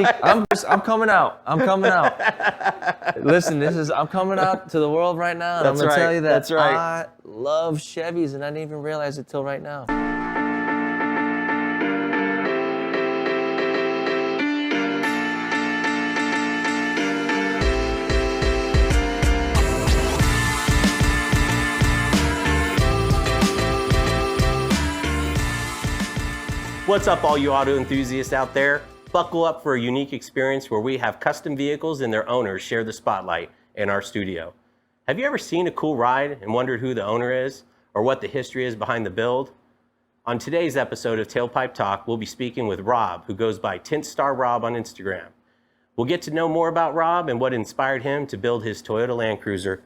I'm coming out. I'm coming out. Listen, I'm coming out to the world right now, and I'm gonna tell you that That's right. I love Chevys, and I didn't even realize it till right now. What's up, all you auto enthusiasts out there? Buckle up for a unique experience where we have custom vehicles and their owners share the spotlight in our studio. Have you ever seen a cool ride and wondered who the owner is or what the history is behind the build? On today's episode of Tailpipe Talk, we'll be speaking with Rob, who goes by Tint Star Rob on Instagram. We'll get to know more about Rob and what inspired him to build his Toyota Land Cruiser.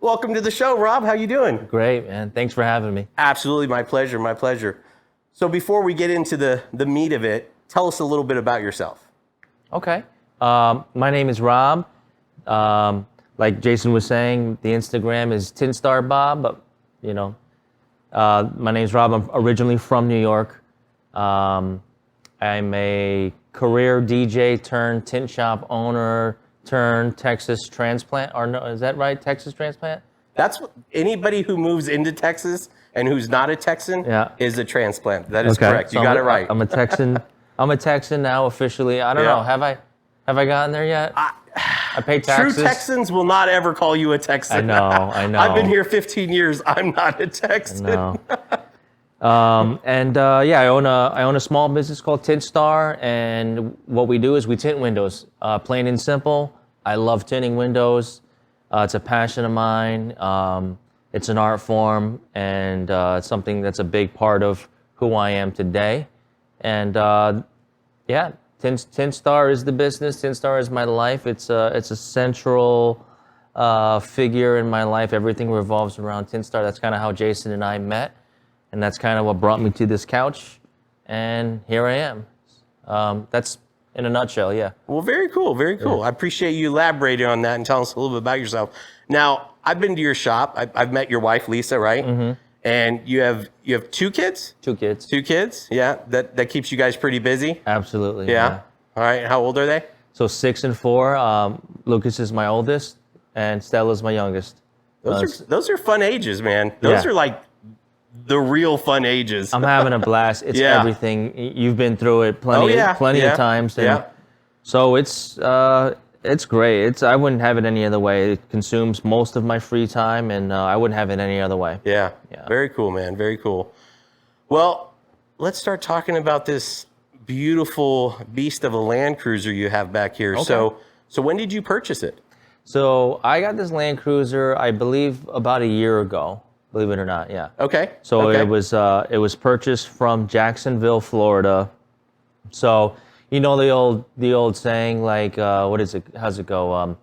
Welcome to the show, Rob. How you doing? Great, man. Thanks for having me. Absolutely, my pleasure, my pleasure. So before we get into the meat of it, tell us a little bit about yourself. Okay. My name is Rob. Like Jason was saying, the Instagram is Tint Star Bob, but my name's Rob. I'm originally from New York. I'm a career DJ turned tint shop owner turned Texas transplant, or no, is that right? Texas transplant? That's what, anybody who moves into Texas and who's not a Texan is a transplant. That is correct. You got it right. I'm a Texan. I'm a Texan now officially. I don't know. Have I gotten there yet? I pay taxes. True Texans will not ever call you a Texan. I know. I've been here 15 years. I'm not a Texan. I own a small business called Tint Star, and what we do is we tint windows. Plain and simple. I love tinting windows. It's a passion of mine. It's an art form, and it's something that's a big part of who I am today. And Tint Star is the business. Tint Star is my life. It's a central figure in my life. Everything revolves around Tint Star. That's kind of how Jason and I met, and that's kind of what brought me to this couch. And here I am. That's in a nutshell, yeah. Well, very cool, very cool. I appreciate you elaborating on that and telling us a little bit about yourself. Now, I've been to your shop. I've met your wife, Lisa, right? Mm-hmm. And you have 2 kids? 2 kids. 2 kids, yeah. That keeps you guys pretty busy? Absolutely. Yeah. All right, how old are they? So 6 and 4. Lucas is my oldest, and Stella's my youngest. Those are fun ages, man. Those are like the real fun ages. I'm having a blast. It's everything. You've been through it plenty of times. And so it's great. I wouldn't have it any other way. It consumes most of my free time, and I wouldn't have it any other way. Yeah. Very cool, man. Very cool. Well, let's start talking about this beautiful beast of a Land Cruiser you have back here. Okay. So when did you purchase it? So I got this Land Cruiser, I believe, about a year ago. Believe it or not, yeah. Okay. So it was purchased from Jacksonville, Florida. So you know the old saying, like what is it? How's it go?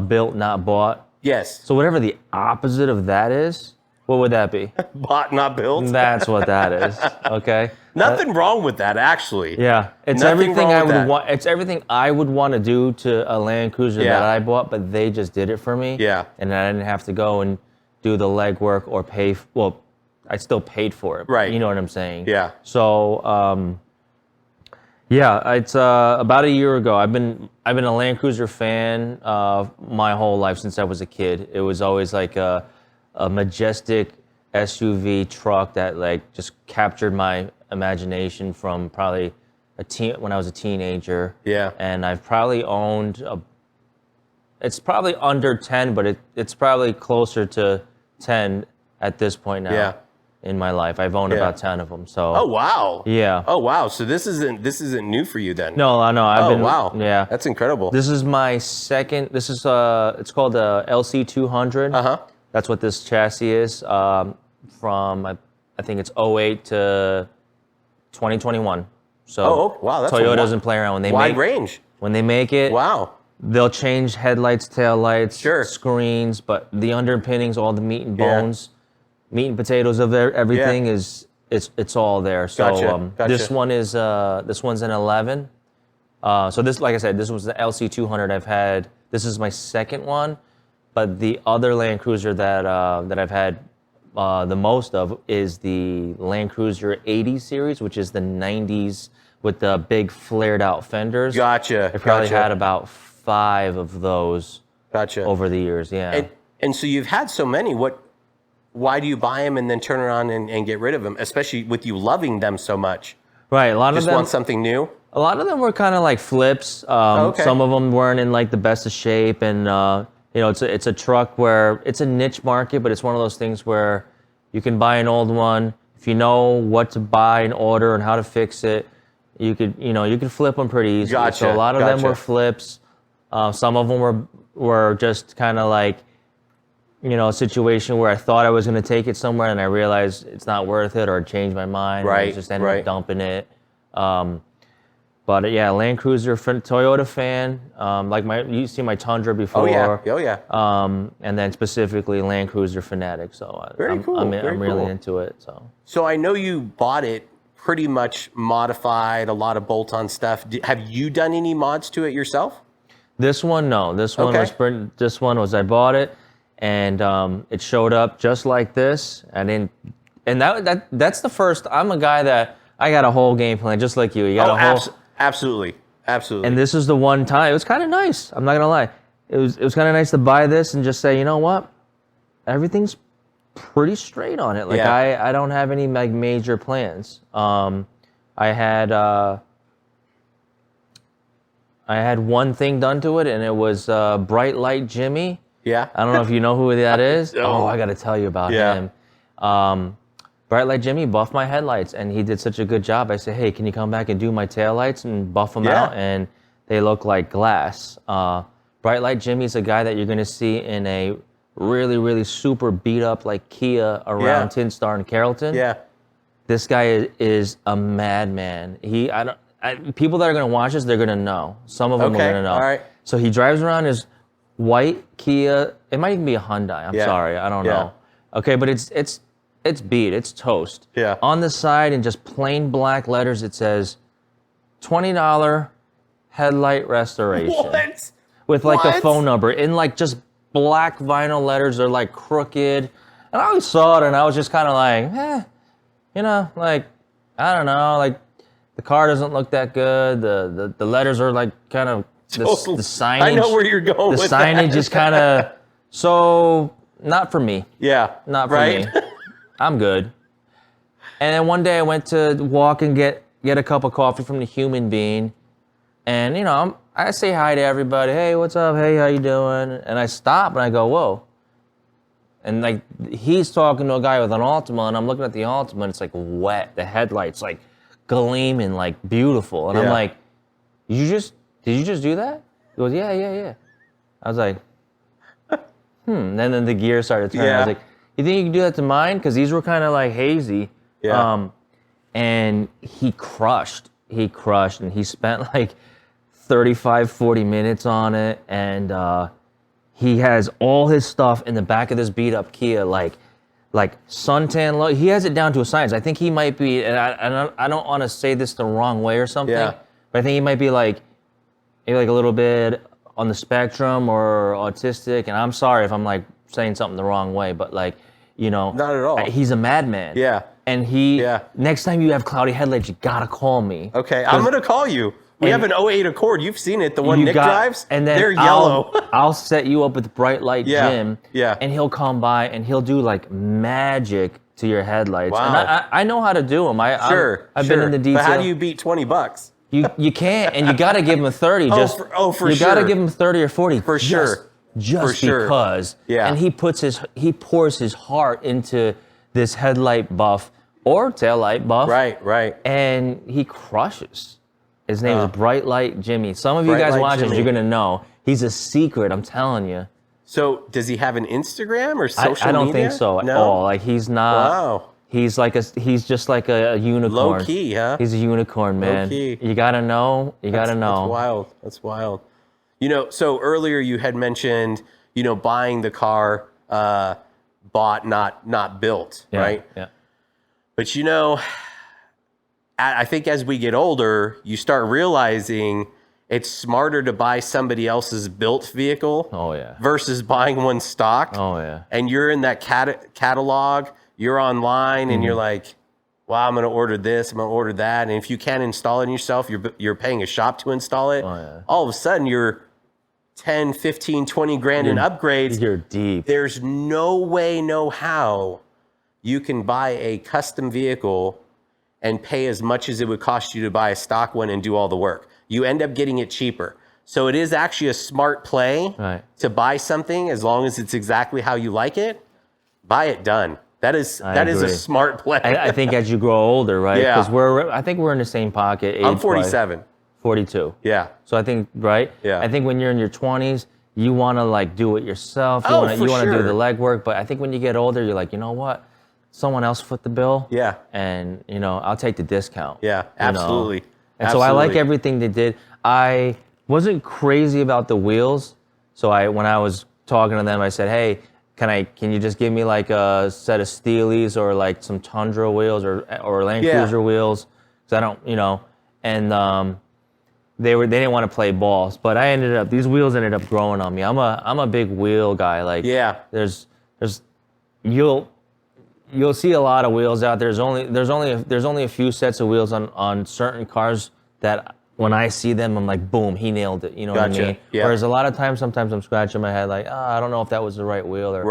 Built, not bought. Yes. So whatever the opposite of that is, what would that be? Bought, not built. That's what that is. Okay. Nothing wrong with that, actually. Yeah, it's everything I would want. It's everything I would want to do to a Land Cruiser that I bought, but they just did it for me. Yeah. And I didn't have to go and do the legwork or pay. Well, I still paid for it. Right. You know what I'm saying? Yeah. So, it's about a year ago. I've been a Land Cruiser fan my whole life since I was a kid. It was always like a majestic SUV truck that like just captured my imagination from probably when I was a teenager. Yeah. And I've probably owned it's probably under 10, but it's probably closer to 10 at this point now in my life. I've owned about 10 of them. So. Oh wow. Yeah. Oh wow. So this isn't new for you then? No, I know. Wow. Yeah. That's incredible. This is my second. This is it's called a LC200. Uh-huh. That's what this chassis is. From I think it's 08 to 2021. So wow, that's Toyota doesn't play around when they wide range. When they make it. Wow. They'll change headlights, taillights, screens, but the underpinnings, all the meat and bones, meat and potatoes of everything is it's all there. So Gotcha. This one's an 11. So this, like I said, this was the LC200 I've had. This is my second one, but the other Land Cruiser that I've had the most of is the Land Cruiser 80 series, which is the 90s with the big flared out fenders. Gotcha. I probably gotcha. had about 5 of those Gotcha. over the years. Yeah. And so you've had so many. Why do you buy them and then turn around and get rid of them? Especially with you loving them so much. Right. A lot Just of them want something new. A lot of them were kind of like flips. Okay. Some of them weren't in like the best of shape, and you know, it's a truck where it's a niche market, but it's one of those things where you can buy an old one if you know what to buy and order and how to fix it. You could flip them pretty easily. Gotcha. So a lot of them Gotcha. were flips. Some of them were just kind of like, you know, a situation where I thought I was going to take it somewhere and I realized it's not worth it, or changed my mind. Right, And I just ended right. up dumping it. But yeah, Land Cruiser, Toyota fan. Like you see my Tundra before. Oh yeah. Oh yeah. And then specifically Land Cruiser fanatic. So Very cool. I'm Very really cool. into it. So. So I know you bought it pretty much modified, a lot of bolt-on stuff. Have you done any mods to it yourself? This one, no. This one Okay. I bought it, and it showed up just like this. And that's the first. I'm a guy that I got a whole game plan, just like you. You got a whole. Absolutely. Absolutely. And this is the one time. It was kind of nice. I'm not gonna lie. It was kind of nice to buy this and just say, you know what, everything's pretty straight on it. Like Yeah. I don't have any like major plans. I had one thing done to it, and it was Bright Light Jimmy. Yeah. I don't know if you know who that is. No. Oh, I got to tell you about Yeah. him. Bright Light Jimmy buffed my headlights, and he did such a good job. I said, hey, can you come back and do my taillights and buff them Yeah. out? And they look like glass. Bright Light Jimmy's a guy that you're going to see in a really, really super beat up like Kia around Yeah. Tint Star in Carrollton. Yeah. This guy is a madman. People that are going to watch this, they're going to know. Some of them are Okay, going to know. all right. So he drives around his white Kia. It might even be a Hyundai. I'm Yeah. sorry. I don't Yeah. know. Okay, but it's beat. It's toast. Yeah. On the side in just plain black letters, it says $20 headlight restoration. What? With like the What? phone number in like just black vinyl letters. They're like crooked. And I always saw it and I was just kind of like, you know, like, I don't know, like the car doesn't look that good. The letters are like kind of, the signage. I know where you're going The with signage that. is kind of, so not for me. Yeah. Not for right? me. I'm good. And then one day I went to walk and get a cup of coffee from the Human Bean. And, you know, I say hi to everybody. Hey, what's up? Hey, how you doing? And I stop and I go, whoa. And like he's talking to a guy with an Altima, and I'm looking at the Altima, and it's like wet. The headlights like gleaming, like beautiful. And I'm Yeah. like, did you just do that? He goes, yeah. I was like, And then the gear started turning. I was Yeah. like, you think you can do that to mine? Because these were kind of like hazy. Yeah. And he crushed, and he spent like 35, 40 minutes on it. And he has all his stuff in the back of this beat up Kia, like suntan low. He has it down to a science. I think he might be, and I don't want to say this the wrong way or something, Yeah. but I think he might be like, maybe like a little bit on the spectrum or autistic. And I'm sorry if I'm like saying something the wrong way, but like, you know, Not at all. He's a madman. Yeah. And Yeah. next time you have cloudy headlights, you gotta call me. Okay, I'm gonna call you. We have And- an 08 Accord. You've seen it, the one You Nick got- drives. and then they're yellow. I'll set you up with Bright Light Yeah, Jim. yeah. And he'll come by and he'll do like magic to your headlights. Wow. And I know how to do them. I've been in the detail. But how do you beat $20? You can't, and you got to give him a 30. For you got to sure. give him 30 or 40. For sure. Just For sure. because. Yeah. And he pours his heart into this headlight buff or taillight buff. Right. And he crushes. His name is Bright Light Jimmy. Some of you Bright guys Light watch this, Jimmy. you're gonna know. He's a secret, I'm telling you. So does he have an Instagram or social media? I don't think so at all. Like he's not. Wow. He's just like a unicorn. Low key, huh? He's a unicorn, man. key. You gotta know. You gotta know. That's wild. You know, so earlier you had mentioned, you know, buying the car, bought, not built, Yeah, right? Yeah. But you know, I think as we get older, you start realizing it's smarter to buy somebody else's built vehicle Oh yeah. versus buying one stock. Oh yeah. And you're in that catalog, you're online, and you're like, well, I'm going to order this, I'm going to order that. And if you can't install it yourself, you're paying a shop to install it. Oh, yeah. All of a sudden, you're 10, 15, 20 grand in upgrades. You're deep. There's no way, no how you can buy a custom vehicle and pay as much as it would cost you to buy a stock one and do all the work. You end up getting it cheaper. So it is actually a smart play to buy something as long as it's exactly how you like it. Buy it done. That is a smart play. I think as you grow older, right? Yeah. Because I think we're in the same pocket. I'm 47. 42. Yeah. So I think, right? Yeah. I think when you're in your 20s, you want to like do it yourself. You want to do the legwork. But I think when you get older, you're like, you know what? Someone else foot the bill. Yeah. And, I'll take the discount. Yeah, absolutely. And so I like everything they did. I wasn't crazy about the wheels. So when I was talking to them, I said, hey, can you just give me like a set of Steelies or like some Tundra wheels or Land Cruiser wheels? Because I don't, and they didn't want to play balls, but these wheels ended up growing on me. I'm a big wheel guy. Like you'll see a lot of wheels out there. There's only a few sets of wheels on certain cars that when I see them, I'm like, boom, he nailed it. You know what I mean? Yeah. Whereas a lot of times, sometimes I'm scratching my head like, I don't know if that was the right wheel. Or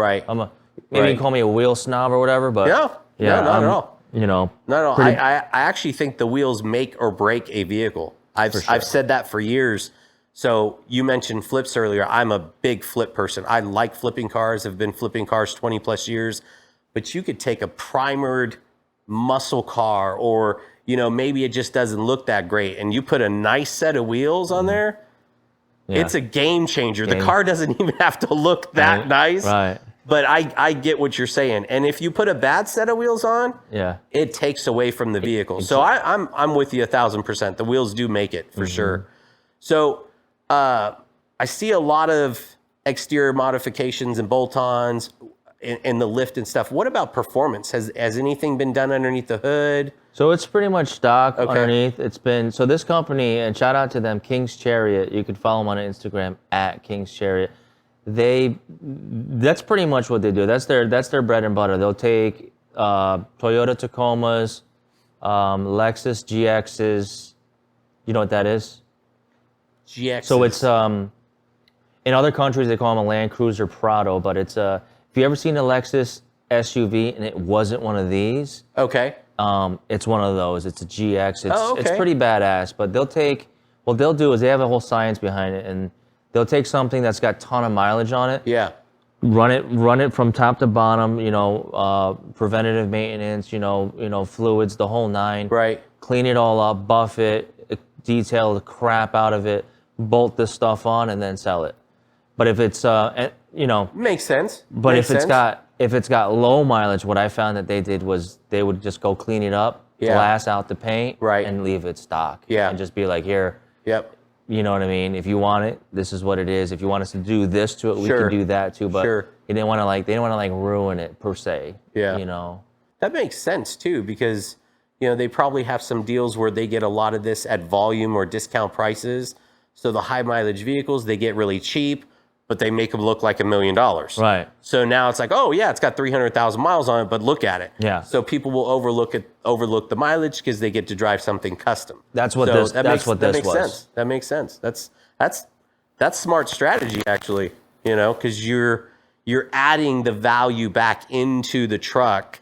maybe you call me a wheel snob or whatever, but not at all. Not at all. I actually think the wheels make or break a vehicle. I've said that for years. So you mentioned flips earlier. I'm a big flip person. I like flipping cars. I've been flipping cars 20 plus years. But you could take a primered muscle car or, maybe it just doesn't look that great. And you put a nice set of wheels on there. Yeah. It's a game changer. The car doesn't even have to look that nice. Right. But I get what you're saying. And if you put a bad set of wheels on, it takes away from the vehicle. So I'm with you 1,000%. The wheels do make it for sure. So I see a lot of exterior modifications and bolt-ons in the lift and stuff. What about performance? Has anything been done underneath the hood? So it's pretty much stock underneath. It's been, so this company, and shout out to them, King's Chariot. You can follow them on Instagram at King's Chariot. That's pretty much what they do. That's their bread and butter. They'll take Toyota Tacomas, Lexus GXs. You know what that is? GXs. So it's in other countries they call them a Land Cruiser Prado, but it's if you ever seen a Lexus SUV and it wasn't one of these, it's one of those. It's a GX. It's pretty badass. But what they'll do is they have a whole science behind it, and they'll take something that's got a ton of mileage on it. Yeah. Run it from top to bottom. Preventative maintenance. Fluids, the whole nine. Right. Clean it all up, buff it, detail the crap out of it, bolt this stuff on, and then sell it. But if it's makes sense. But if it's got low mileage, what I found that they did was they would just go clean it up, glass out the paint, and leave it stock. Yeah. And just be like, here. Yep. You know what I mean? If you want it, this is what it is. If you want us to do this to it, we can do that too. But they didn't want to ruin it per se. Yeah. That makes sense too, because they probably have some deals where they get a lot of this at volume or discount prices. So the high mileage vehicles, they get really cheap, but they make them look like $1 million. Right. So now it's like, oh yeah, it's got 300,000 miles on it, but look at it. Yeah. So people will overlook the mileage because they get to drive something custom. That's what this was. That makes sense. That's smart strategy actually. Because you're adding the value back into the truck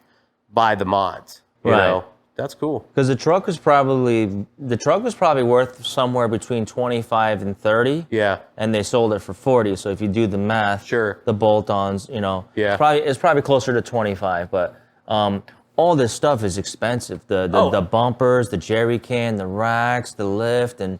by the mods. You know? That's cool. Because the truck was probably worth somewhere between 25 and 30. Yeah. And they sold it for 40. So if you do the math, the bolt-ons, it's probably closer to 25. But all this stuff is expensive. The bumpers, the jerry can, the racks, the lift, and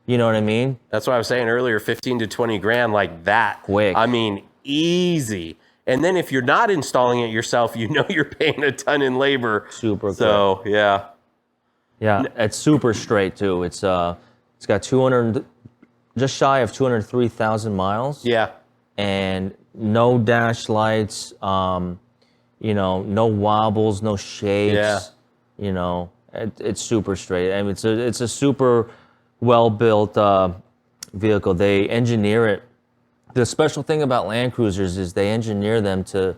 you know what I mean? That's what I was saying earlier. 15 to 20 grand like that. Quick. I mean, easy. And then if you're not installing it yourself, you're paying a ton in labor. Super quick. So, yeah. Yeah, it's super straight too. It's got just shy of 203,000 miles. Yeah. And no dash lights, no wobbles, no shakes. Yeah. It's super straight. I mean, it's a super well-built vehicle. They engineer it. The special thing about Land Cruisers is they engineer them to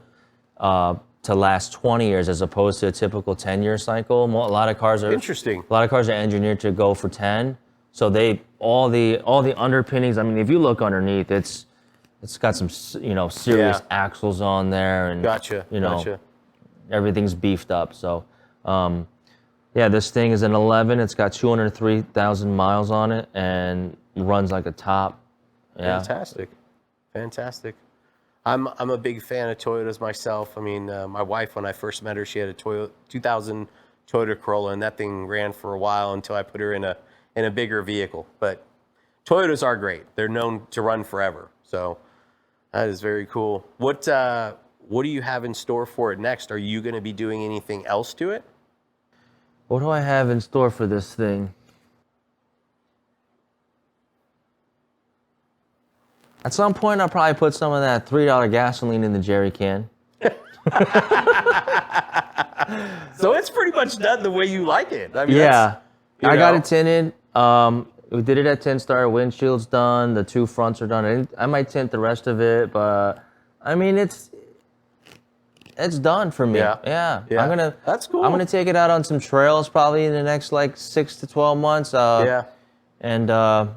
to last 20 years as opposed to a typical 10-year cycle. A lot of cars are Interesting. A lot of cars are engineered to go for 10. So they all the underpinnings. I mean, if you look underneath, it's got some serious axles on there, and Gotcha. everything's beefed up. So this thing is an 11. It's got 203,000 miles on it and runs like a top. Yeah. Fantastic. I'm a big fan of Toyotas myself. I mean, my wife, when I first met her, she had a 2000 Toyota Corolla, and that thing ran for a while until I put her in a bigger vehicle. But Toyotas are great. They're known to run forever. So that is very cool. What do you have in store for it next? Are you going to be doing anything else to it? What do I have in store for this thing? At some point, I'll probably put some of that $3 gasoline in the jerry can. So it's pretty much done the way you like it. I mean, yeah, I got it tinted. We did it at Tint Star. Windshield's done. The 2 fronts are done. I might tint the rest of it, but I mean, it's done for me. Yeah. That's cool. I'm gonna take it out on some trails probably in the next like 6 to 12 months. And I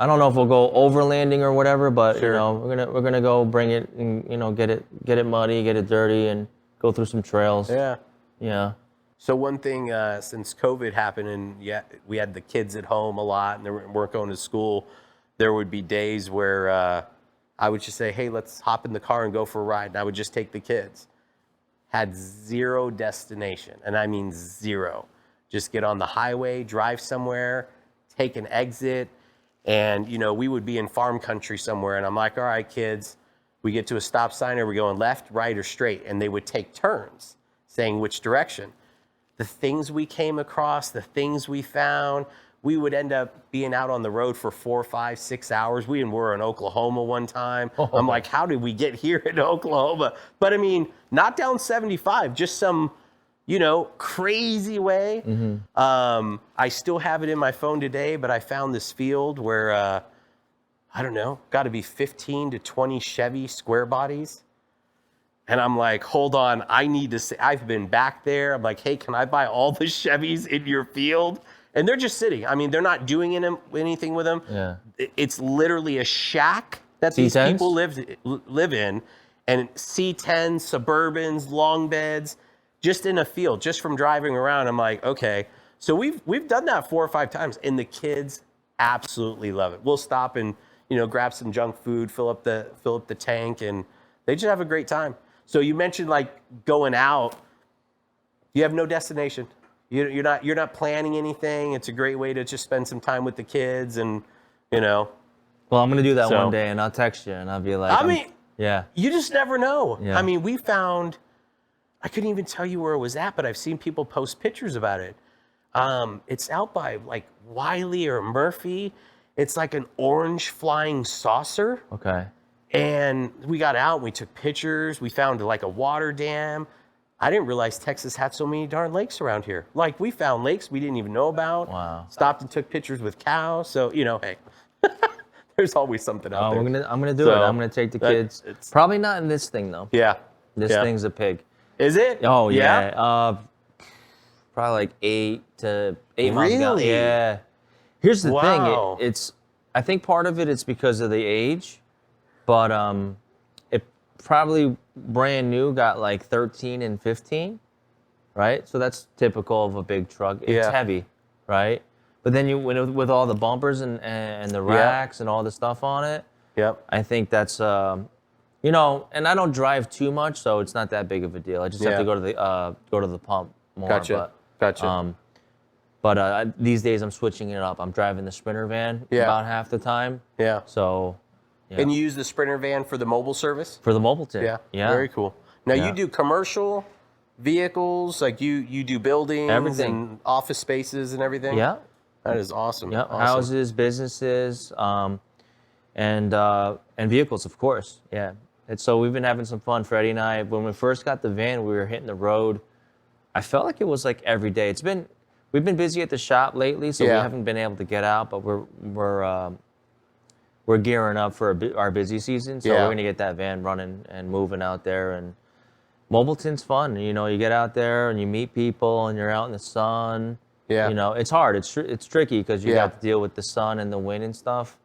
don't know if we'll go overlanding or whatever, but we're gonna go bring it and get it muddy, get it dirty, and go through some trails. Yeah. So one thing, since COVID happened and we had the kids at home a lot and they weren't going to school, there would be days where I would just say, hey, let's hop in the car and go for a ride. And I would just take the kids. Had zero destination, and I mean zero. Just get on the highway, drive somewhere, take an exit, and we would be in farm country somewhere, and I'm like, all right, kids, we get to a stop sign, are we going left, right, or straight? And they would take turns saying which direction. The things we came across, the things we found, we would end up being out on the road for 4, 5, 6 hours. We were in Oklahoma one time. I'm like, how did we get here in Oklahoma? But I mean, not down 75, just some, crazy way. Mm-hmm. I still have it in my phone today, but I found this field where, I don't know, got to be 15 to 20 Chevy square bodies. And I'm like, hold on, I need to say, I've been back there. I'm like, hey, can I buy all the Chevys in your field? And they're just sitting. I mean, they're not doing anything with them. Yeah. It's literally a shack that these people live in. And C10s, Suburbans, long beds, just in a field, just from driving around. I'm like, okay. So we've done that 4 or 5 times, and the kids absolutely love it. We'll stop and grab some junk food, fill up the tank, and they just have a great time. So you mentioned like going out. You have no destination. You're not planning anything. It's a great way to just spend some time with the kids, and Well, I'm gonna do that one day, and I'll text you, and I'll be like, you just never know. Yeah. I mean, we found. I couldn't even tell you where it was at, but I've seen people post pictures about it. It's out by like Wiley or Murphy. It's like an orange flying saucer. Okay. And we got out and we took pictures. We found like a water dam. I didn't realize Texas had so many darn lakes around here. Like we found lakes we didn't even know about. Wow. Stopped and took pictures with cows. So, hey, there's always something out there. I'm gonna do it. I'm gonna take the kids. Probably not in this thing though. Yeah. This thing's a pig. Is it? Oh yeah. Probably like 8 months ago. Really? Yeah. Here's the Wow. thing. I think part of it's because of the age, but it probably brand new got like 13 and 15, right? So that's typical of a big truck. It's heavy, right? But then with all the bumpers and the racks and all the stuff on it. Yep. I think that's and I don't drive too much, so it's not that big of a deal. I just have to go to the pump more. Gotcha. But these days I'm switching it up. I'm driving the Sprinter van about half the time. Yeah. So. Yeah. And you use the Sprinter van for the mobile service? For the mobile tip. Yeah. Very cool. Now you do commercial vehicles, like you do buildings, and office spaces and everything. Yeah. That is awesome. Yeah. Awesome. Houses, businesses, and vehicles, of course. Yeah. And so we've been having some fun, Freddie and I. When we first got the van, we were hitting the road. I felt like it was like every day. We've been busy at the shop lately, so we haven't been able to get out, but we're gearing up for our busy season, so we're gonna get that van running and moving out there, and Mobile tint's fun. You know, you get out there and you meet people and you're out in the sun. Yeah. You know, it's hard. It's tricky because you Yeah. have to deal with the sun and the wind and stuff.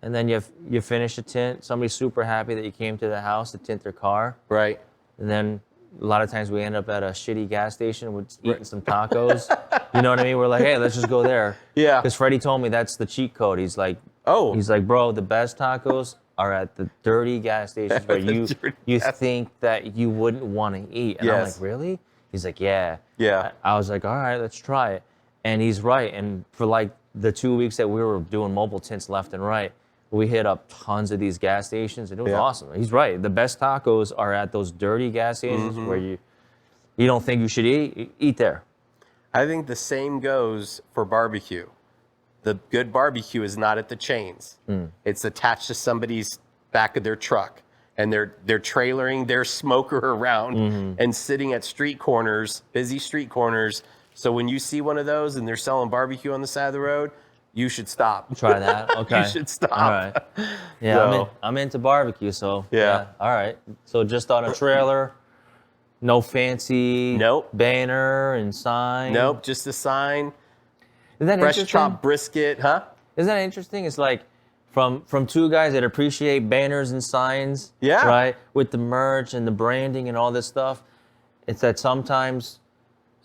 And then you finish a tint. Somebody's super happy that you came to the house to tint their car. Right. And then a lot of times we end up at a shitty gas station with eating some tacos. You know what I mean? We're like, hey, let's just go there. Yeah. Because Freddie told me that's the cheat code. He's like, Oh. he's like, bro, the best tacos are at the dirty gas stations where you think that you wouldn't want to eat. And I'm Yes. like, really? He's like, yeah. Yeah. I was like, all right, let's try it. And he's right. And for like the 2 weeks that we were doing mobile tints left and right, we hit up tons of these gas stations, and it was awesome. He's right. The best tacos are at those dirty gas stations where you don't think you should eat there. I think the same goes for barbecue. The good barbecue is not at the chains. It's attached to somebody's back of their truck, and they're trailering their smoker around and sitting at street corners, busy street corners. So when you see one of those and they're selling barbecue on the side of the road, you should stop. Try that. Okay. You should stop. All right. Yeah, So- I'm into barbecue, so Yeah. All right. So just on a trailer, no fancy Nope. banner and sign. Nope, just a sign. Isn't that Fresh interesting? chopped brisket, huh? Isn't that interesting? It's like from two guys that appreciate banners and signs. Yeah. Right? With the merch and the branding and all this stuff. It's that sometimes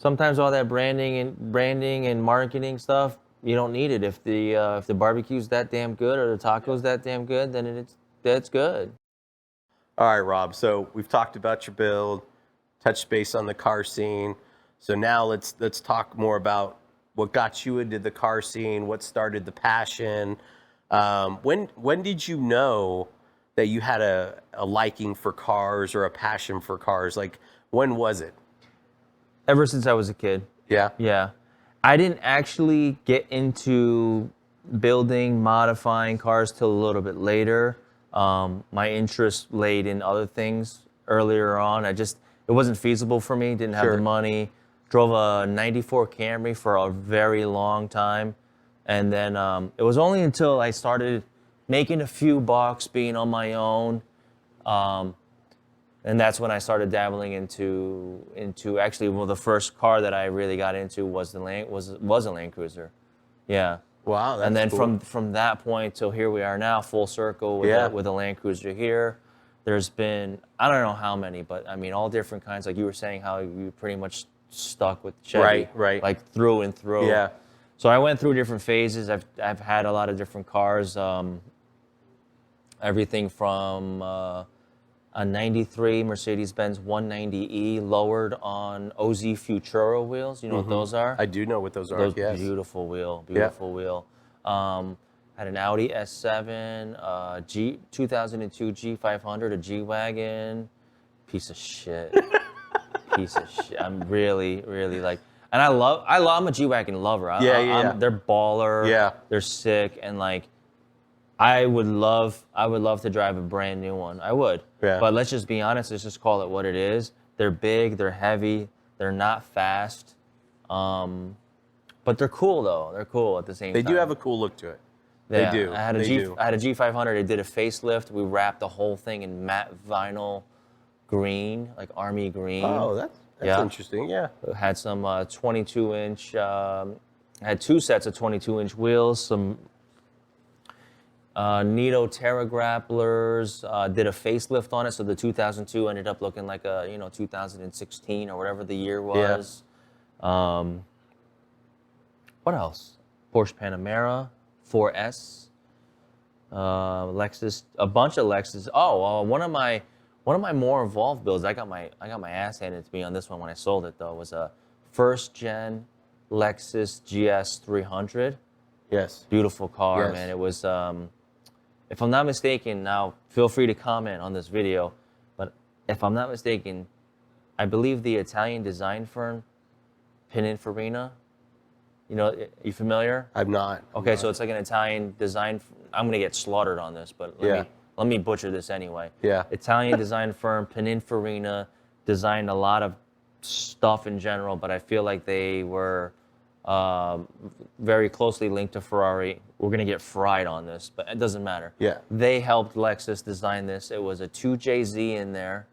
all that branding and marketing stuff, you don't need it. If the barbecue's that damn good or the taco's that damn good, then that's good. All right, Rob. So we've talked about your build, touched base on the car scene. So now let's talk more about what got you into the car scene, what started the passion. When did you know that you had a liking for cars or a passion for cars? Like, when was it? Ever since I was a kid. Yeah. Yeah. I didn't actually get into building, modifying cars till a little bit later. My interest laid in other things earlier on. It wasn't feasible for me, didn't have Sure. the money. Drove a 94 Camry for a very long time. And then it was only until I started making a few bucks, being on my own, and that's when I started dabbling into actually, well, the first car that I really got into was a Land Cruiser. Yeah. Wow. That's And then cool. from that point till here we are now, full circle with a Land Cruiser here. There's been, I don't know how many, but I mean, all different kinds. Like you were saying, how you pretty much stuck with Chevy. Right. Like through and through. Yeah. So I went through different phases. I've had a lot of different cars. Everything from a 93 Mercedes-Benz 190E lowered on OZ Futuro wheels. You know what those are? I do know what those are. Those Yes. beautiful wheel. Had an Audi S7, 2002 G500, a G-Wagon. Piece of shit. Piece of shit. I'm really, really like, and I'm a G-Wagon lover. They're baller. Yeah. They're sick, and like, I would love to drive a brand new one. I would. Yeah. But let's just be honest. Let's just call it what it is. They're big. They're heavy. They're not fast. But they're cool though. They're cool at the same time. They do have a cool look to it. Yeah, They do. I had a G500. I did a facelift. We wrapped the whole thing in matte vinyl green, like army green. Oh, that's interesting. Yeah. Had some 22-inch. Had two sets of 22-inch wheels. Some Nito Terra grapplers. Did a facelift on it, so the 2002 ended up looking like a 2016 or whatever the year was. What else? Porsche Panamera, 4S, Lexus, a bunch of Lexus. Oh, one of my more involved builds. I got my ass handed to me on this one when I sold it though. Was a first gen Lexus GS 300. Yes. Beautiful car, Yes. man. It was, if I'm not mistaken, now feel free to comment on this video, but if I'm not mistaken, I believe the Italian design firm, Pininfarina, you familiar? I'm not. Okay, so it's like an Italian design. I'm gonna get slaughtered on this, but let me butcher this anyway. Yeah. Italian design firm Pininfarina designed a lot of stuff in general, but I feel like they were very closely linked to Ferrari. We're gonna get fried on this, but it doesn't matter. Yeah. They helped Lexus design this. It was a 2JZ in there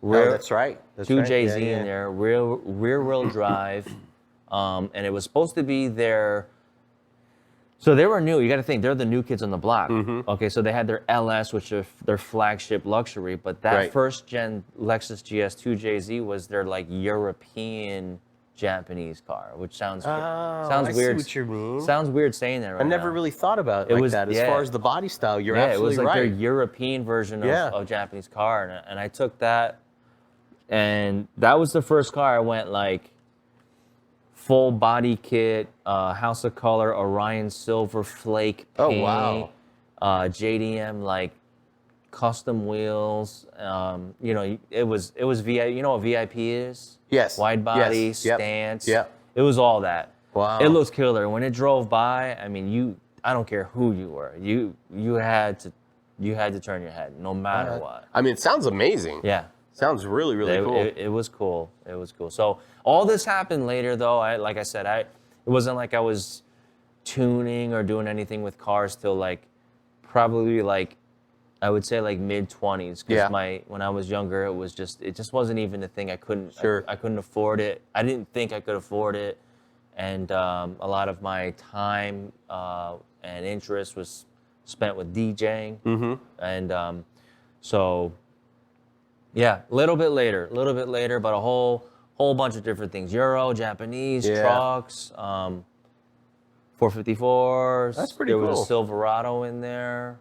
rear, that's right. That's two right. JZ Yeah, yeah. in there, rear wheel drive, and it was supposed to be their. So they were new. You got to think they're the new kids on the block. Okay, so they had their LS, which is their flagship luxury, but that Right. first gen Lexus GS2 JZ was their like European Japanese car, which sounds I see weird. what you mean. Sounds weird saying that right I never now. really thought about it like that. As far as the body style, you're Yeah, it absolutely was like their right. European version Yeah. of Japanese car, and I took that, and that was the first car I went like full body kit, House of Color, Orion Silver Flake Oh, paint, wow. JDM like custom wheels. You know, it was VIP. You know what VIP is? Yes. Wide body, Yes. Yep. stance. Yep. It was all that. Wow. It looks killer. When it drove by, I mean, I don't care who you were. You had to turn your head no matter what. I mean, it sounds amazing. Yeah. Sounds really, really cool. It was cool. It was cool. So all this happened later, though. Like I said, it wasn't like I was tuning or doing anything with cars till like probably like I would say like mid-20s. Yeah. When I was younger, it just wasn't even a thing. I couldn't Sure. I couldn't afford it. I didn't think I could afford it, and a lot of my time and interest was spent with DJing, and so. Yeah, a little bit later, but a whole bunch of different things. Euro, Japanese, trucks, 454s. That's pretty There cool. was a Silverado in there.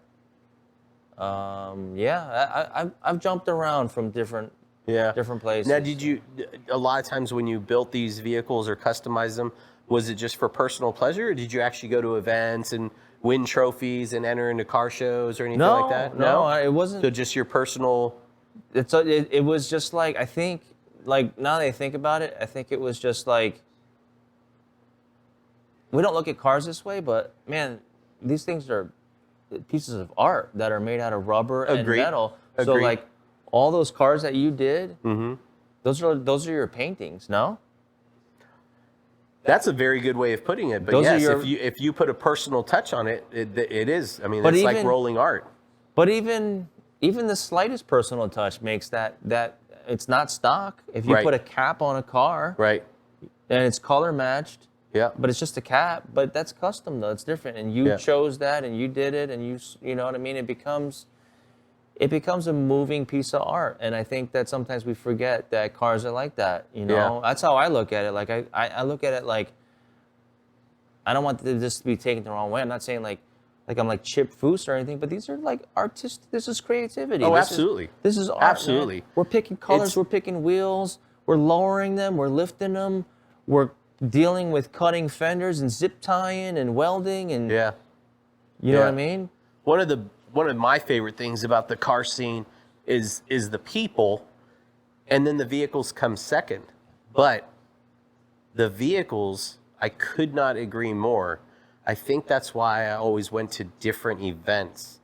I've jumped around from different places. Now, a lot of times when you built these vehicles or customized them, was it just for personal pleasure, or did you actually go to events and win trophies and enter into car shows or anything like that? No, it wasn't. So just your personal... It was just like, I think, like now that I think about it, I think it was just like, we don't look at cars this way, but man, these things are pieces of art that are made out of rubber and metal. So like all those cars that you did, those are your paintings, no? That's a very good way of putting it. But Those are yes, if you put a personal touch on it, it is. I mean, But it's like even- rolling art. But even the slightest personal touch makes that it's not stock. If you Right. put a cap on a car Right. and it's color matched, Yeah. but it's just a cap, but that's custom though. It's different, and you Yeah. chose that, and you did it, and you know what I mean. It becomes a moving piece of art, and I think that sometimes we forget that cars are like that. You know, that's how I look at it. Like I look at it like I don't want this to be taken the wrong way. I'm not saying like I'm like Chip Foose or anything, but these are like artistic. This is creativity. Oh, This absolutely. This is art. Man. Absolutely. We're picking colors. It's- We're picking wheels. We're lowering them. We're lifting them. We're dealing with cutting fenders and zip tying and welding and Yeah. you know what I Yeah. mean? One of my favorite things about the car scene is the people, and then the vehicles come second. But the vehicles, I could not agree more. I think that's why I always went to different events,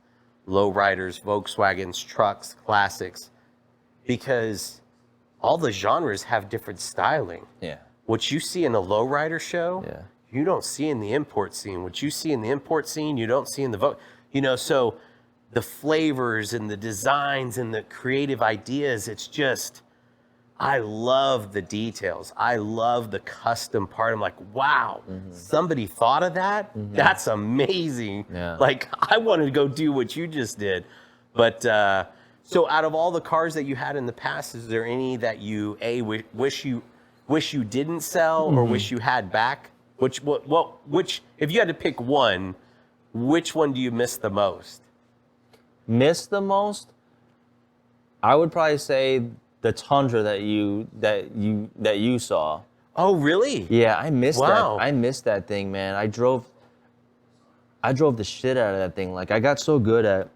lowriders, Volkswagens, trucks, classics, because all the genres have different styling. Yeah. What you see in a lowrider show, Yeah. you don't see in the import scene. What you see in the import scene, you don't see in the so the flavors and the designs and the creative ideas, it's just, I love the details. I love the custom part. I'm like, wow, somebody thought of that? That's amazing. Yeah. Like, I wanted to go do what you just did. But so out of all the cars that you had in the past, is there any that you wish you didn't sell or wish you had back? Which if you had to pick one, which one do you miss the most? Miss the most? I would probably say the Tundra that you saw. Oh, really? Yeah, I missed Wow. that. I missed that thing, man. I drove the shit out of that thing. Like I got so good at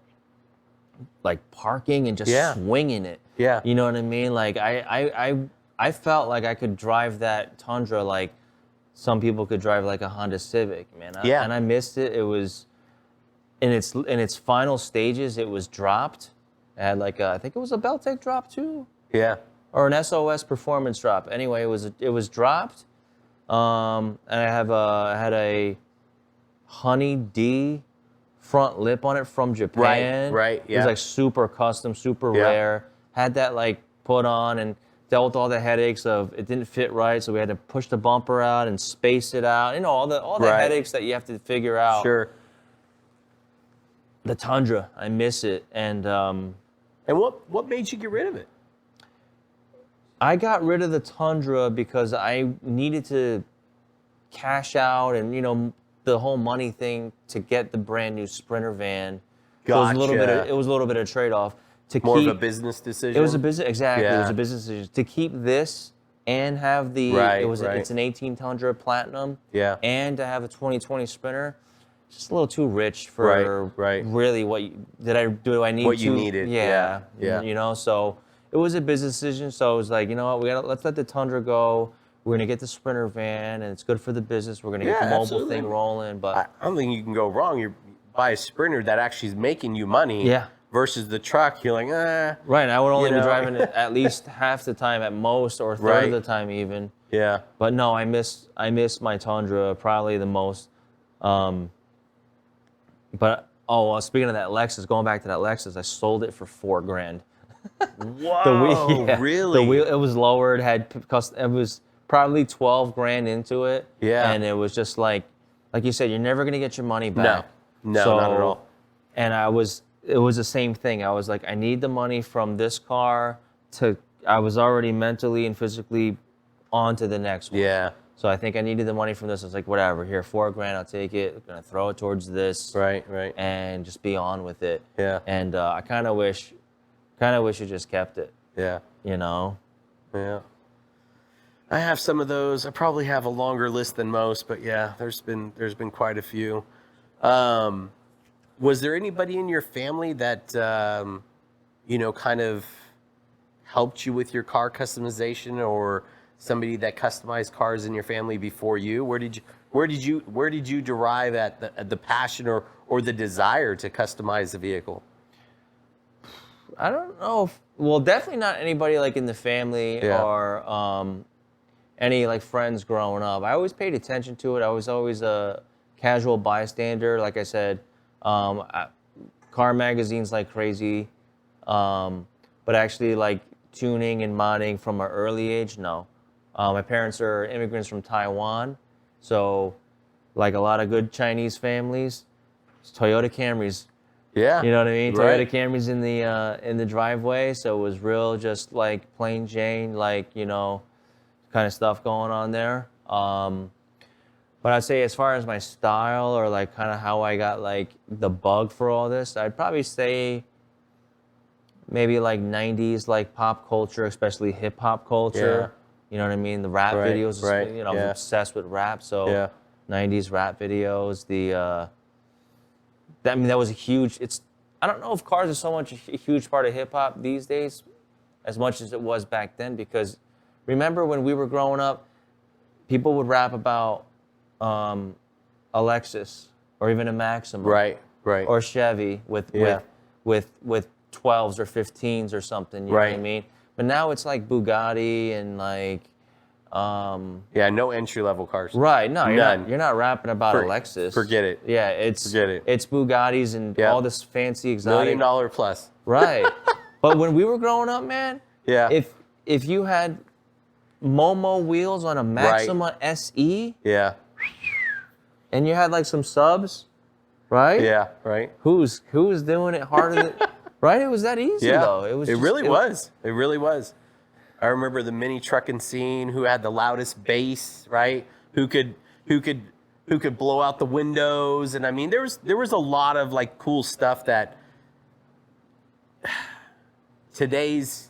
like parking and just swinging it. Yeah. You know what I mean? Like I felt like I could drive that Tundra like some people could drive like a Honda Civic, man. Yeah. And I missed it. It was in its final stages. It was dropped. It had like I think it was a Beltec drop too. Yeah. Or an SOS performance drop. Anyway, it was dropped, and I had a Honey D front lip on it from Japan. Right, It was yeah. like super custom, super Yeah. rare. Had that like put on and dealt with all the headaches of it didn't fit right, so we had to push the bumper out and space it out. You know, all the Right. headaches that you have to figure out. Sure. The Tundra, I miss it. And what made you get rid of it? I got rid of the Tundra because I needed to cash out and, you know, the whole money thing to get the brand new Sprinter van. So it was a little bit of trade-off. More of a business decision? It was a business, exactly. Yeah. It was a business decision. To keep this and have the, it's an 18 Tundra Platinum. Yeah. And to have a 2020 Sprinter, it's just a little too rich for really what do I need what you needed. Yeah. Yeah. You know, so it was a business decision. So I was like, you know what, let's let the Tundra go. We're going to get the Sprinter van, and it's good for the business. We're going to get the mobile thing rolling. But I don't think you can go wrong. You buy a Sprinter that actually is making you money. Yeah. Versus the truck, you're like, Right, and I would only be driving it at least half the time at most, or a third of the time even. Yeah. But no, I miss my Tundra probably the most. But speaking of that Lexus, going back to that Lexus, I sold it for $4,000. Whoa, really? The wheel, it was lowered, it was probably $12,000 into it. Yeah. And it was just like you said, you're never gonna get your money back. No, not at all. And it was the same thing. I was like, I need the money from this car I was already mentally and physically on to the next one. Yeah. So I think I needed the money from this. I was like, whatever, here, $4,000, I'll take it. I'm gonna throw it towards this. Right. And just be on with it. Yeah. And I kind of wish you just kept it. Yeah. You know? Yeah. I have some of those. I probably have a longer list than most, but yeah, there's been quite a few. Was there anybody in your family that kind of helped you with your car customization, or somebody that customized cars in your family before you? Where did you derive at the passion or the desire to customize the vehicle? I don't know. Definitely not anybody like in the family or any like friends growing up. I always paid attention to it. I was always a casual bystander. Like I said, car magazines like crazy, but actually like tuning and modding from an early age, no. My parents are immigrants from Taiwan, so like a lot of good Chinese families, it's Toyota Camrys. Yeah. You know what I mean? Right. Toyota Camrys in the driveway, so it was real just like plain Jane, like, you know, kind of stuff going on there. But I'd say as far as my style or like kind of how I got like the bug for all this, I'd probably say maybe like 90s like pop culture, especially hip hop culture. Yeah. You know what I mean? The rap videos, you know, I'm obsessed with rap. So 90s rap videos, that was a huge, I don't know if cars are so much a huge part of hip hop these days as much as it was back then, because remember when we were growing up, people would rap about a Lexus or even a Maxima, right, or Chevy with 12s or 15s or something. You know what I mean? But now it's like Bugatti and like no entry level cars. Right? No, you're not rapping about a Lexus. Forget it. Yeah, it's Bugattis and all this fancy exotic $1 million plus. Right. But when we were growing up, man, if you had Momo wheels on a Maxima SE, and you had like some subs, right? Yeah, right. Who's doing it harder than right? It was that easy though. It really was. It really was. I remember the MiniTrucking scene. Who had the loudest bass, right? Who could blow out the windows, and I mean, there was a lot of like cool stuff that today's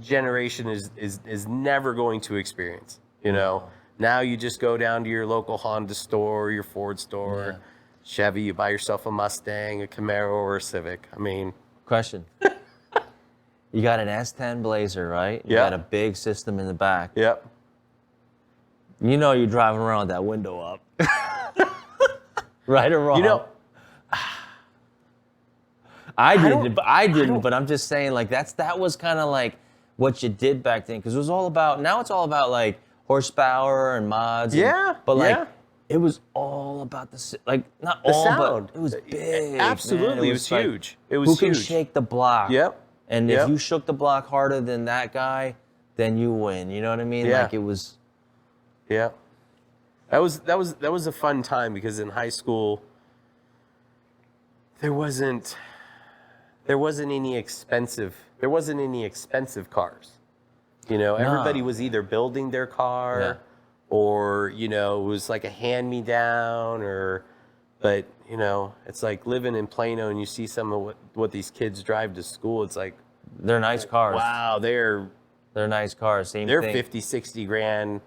generation is never going to experience. You know, now you just go down to your local Honda store, your Ford store, Chevy. You buy yourself a Mustang, a Camaro, or a Civic. I mean, question. You got an S10 Blazer, right? You got a big system in the back. Yep. You know you're driving around with that window up. Right or wrong? You know, I didn't, but I'm just saying like that was kind of like what you did back then, because it was all about, now it's all about like horsepower and mods. But like it was all about the sound. But it was big. Absolutely, man. it was huge. It was who huge. can shake the block? Yep. And if Yep. you shook the block harder than that guy, then you win. You know what I mean? Yeah. Like it was. Yeah. That was a fun time because in high school there wasn't any expensive cars. You know, everybody was either building their car Yeah. or, you know, it was like a hand-me-down but, you know, it's like living in Plano and you see some of what these kids drive to school. It's like, They're nice cars. wow, they're Nice cars. Same they're thing. 50, 60 grand.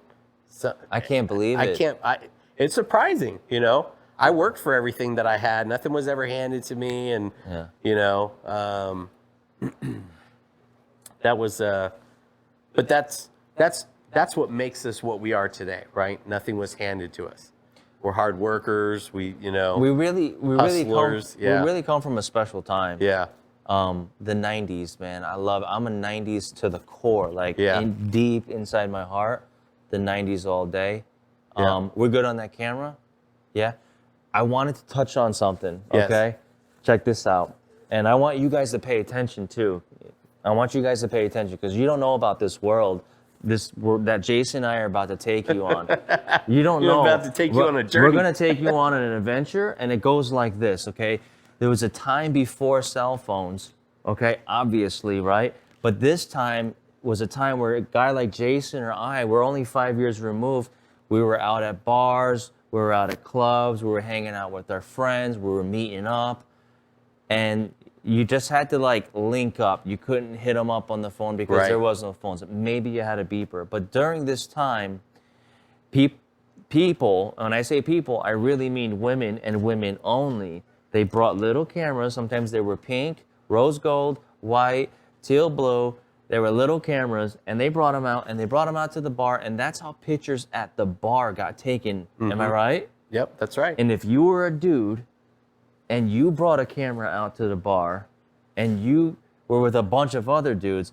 So, I can't believe it. it's surprising, you know. I worked for everything that I had. Nothing was ever handed to me. And, Yeah. you know, that was, but that's what makes us what we are today, right? Nothing was handed to us. We're hard workers. We really hustlers, yeah. we really come from a special time. yeah. The 90s, man. I'm a 90s to the core, like Yeah. deep inside my heart, the 90s all day. Yeah. We're good on that camera. Yeah. I wanted to touch on something, Yes. okay? Check this out. And I want you guys to pay attention too. I want you guys to pay attention because you don't know about this world that Jason and I are about to take you on. You don't know. We're about to take you on a journey. We're going to take you on an adventure, and it goes like this, okay? There was a time before cell phones, okay? Obviously, right? But this time was a time where a guy like Jason or I, we're only 5 years removed. We were out at bars, we were out at clubs, we were hanging out with our friends, we were meeting up, and you just had to like link up. You couldn't hit them up on the phone because Right. there was no phones. Maybe you had a beeper. But during this time, people, when I say people, I really mean women and women only. They brought little cameras. Sometimes they were pink, rose gold, white, teal blue. They were little cameras, and they brought them out, and they brought them out to the bar, and that's how pictures at the bar got taken. Am I right? Yep, that's right. And if you were a dude and you brought a camera out to the bar and you were with a bunch of other dudes,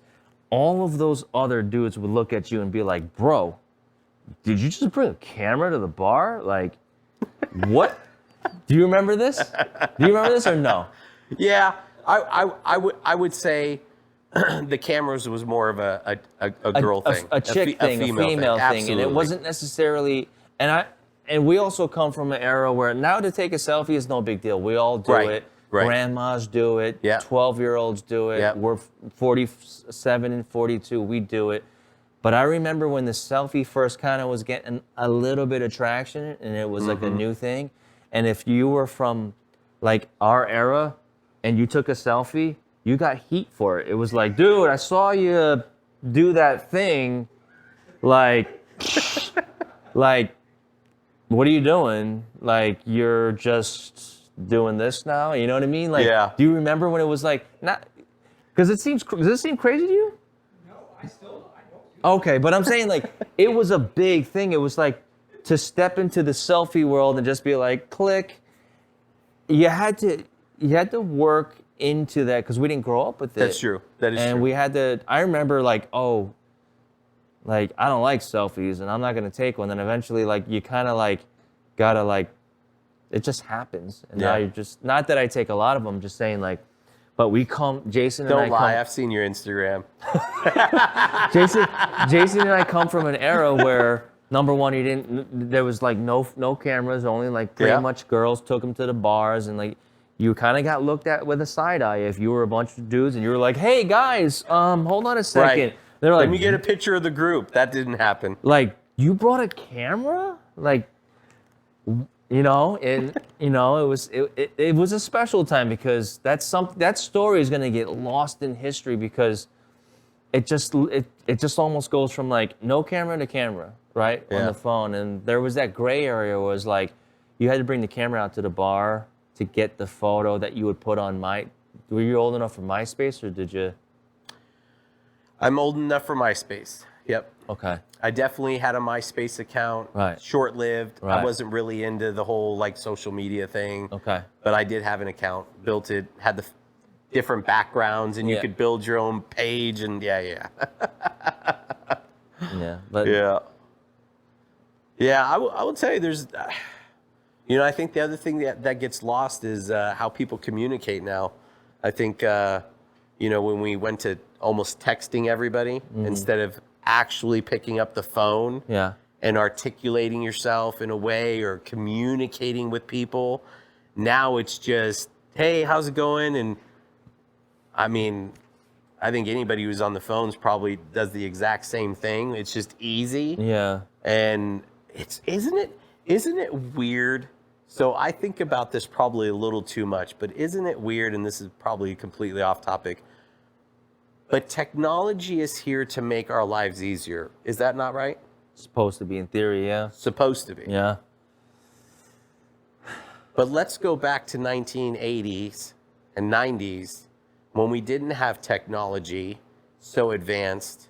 all of those other dudes would look at you and be like, bro, did you just bring a camera to the bar? Like, what? Do you remember this? Do you remember this or no? Yeah, I would say the cameras was more of a girl thing, A chick thing, a female thing. And Absolutely. it wasn't necessarily, and we also come from an era where now to take a selfie is no big deal. We all do Right, it. right. Grandmas do it. Yeah. 12-year-olds do it. Yeah. We're 47 and 42. We do it. But I remember when the selfie first kind of was getting a little bit of traction and it was like a new thing. And if you were from like our era and you took a selfie, you got heat for it. It was like, dude, I saw you do that thing. Like, what are you doing? Like, you're just doing this now? You know what I mean? Like, Yeah. do you remember when it was like, not, because does this seem crazy to you? No, I don't. Okay, but I'm saying like, it was a big thing. It was like to step into the selfie world and just be like, click. You had to work into that because we didn't grow up with it. That's true. That is and true. we had to, I remember like, oh, like, I don't like selfies and I'm not going to take one. Then eventually, like, you kind of like, gotta like, it just happens. And now Yeah. you're just, not that I take a lot of them, just saying like, but Jason and Don't I lie, I've seen your Instagram. Jason and I come from an era where, number one, there was like no cameras, only like pretty Yeah. much girls took them to the bars and like, you kind of got looked at with a side eye if you were a bunch of dudes and you were like, hey guys, hold on a second. Right. They're like, Let me get a picture of the group. That didn't happen. like, you brought a camera? Like, you know, and you know, it was a special time because that story is gonna get lost in history because it just almost goes from like no camera to camera, right? On Yeah. the phone. And there was that gray area where it was like you had to bring the camera out to the bar to get the photo that you would put on were you old enough for MySpace or did you? I'm old enough for MySpace. Yep. Okay. I definitely had a MySpace account. Right. Short-lived. Right. I wasn't really into the whole like social media thing. Okay. But I did have an account, built it, had the different backgrounds, and you Yeah. could build your own page, and yeah. Yeah. But Yeah, I would say there's, you know, I think the other thing that gets lost is how people communicate now. I think you know, when we went to almost texting everybody instead of actually picking up the phone Yeah. and articulating yourself in a way or communicating with people. Now it's just, hey, how's it going? And I mean, I think anybody who's on the phones probably does the exact same thing. It's just easy. Yeah. And isn't it weird? So I think about this probably a little too much, but isn't it weird? And this is probably completely off topic, but technology is here to make our lives easier. Is that not right? Supposed to be in theory, yeah. Supposed to be. Yeah. But let's go back to 1980s and 90s when we didn't have technology so advanced.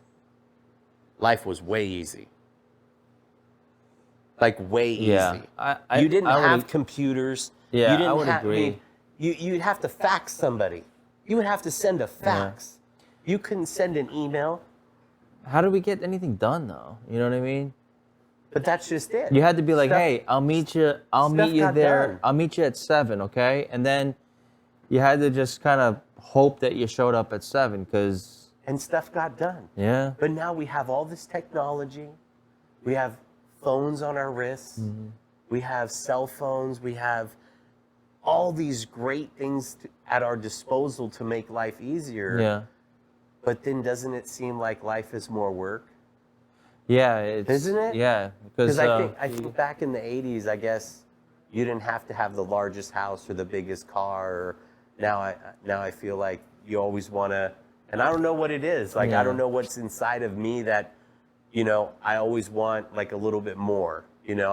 Life was way easy. Like way easy. Yeah. You didn't I would have ag- computers. Yeah, you didn't I would agree. You'd have to fax somebody. You would have to send a fax. You couldn't send an email. How do we get anything done though? You know what I mean? But that's just it. You had to be like, Stuff- hey, I'll meet you got there. done. I'll meet you at 7, okay? And then you had to just kind of hope that you showed up at 7 because, And stuff got done. yeah. But now we have all this technology. We have phones on our wrists. We have cell phones. We have all these great things at our disposal to make life easier. Yeah. But then doesn't it seem like life is more work? Yeah. It's, Isn't it? Yeah. Because I think back in the 80s, I guess you didn't have to have the largest house or the biggest car. Or now I feel like you always want to, and I don't know what it is. Like, Yeah. I don't know what's inside of me that, you know, I always want like a little bit more. You know,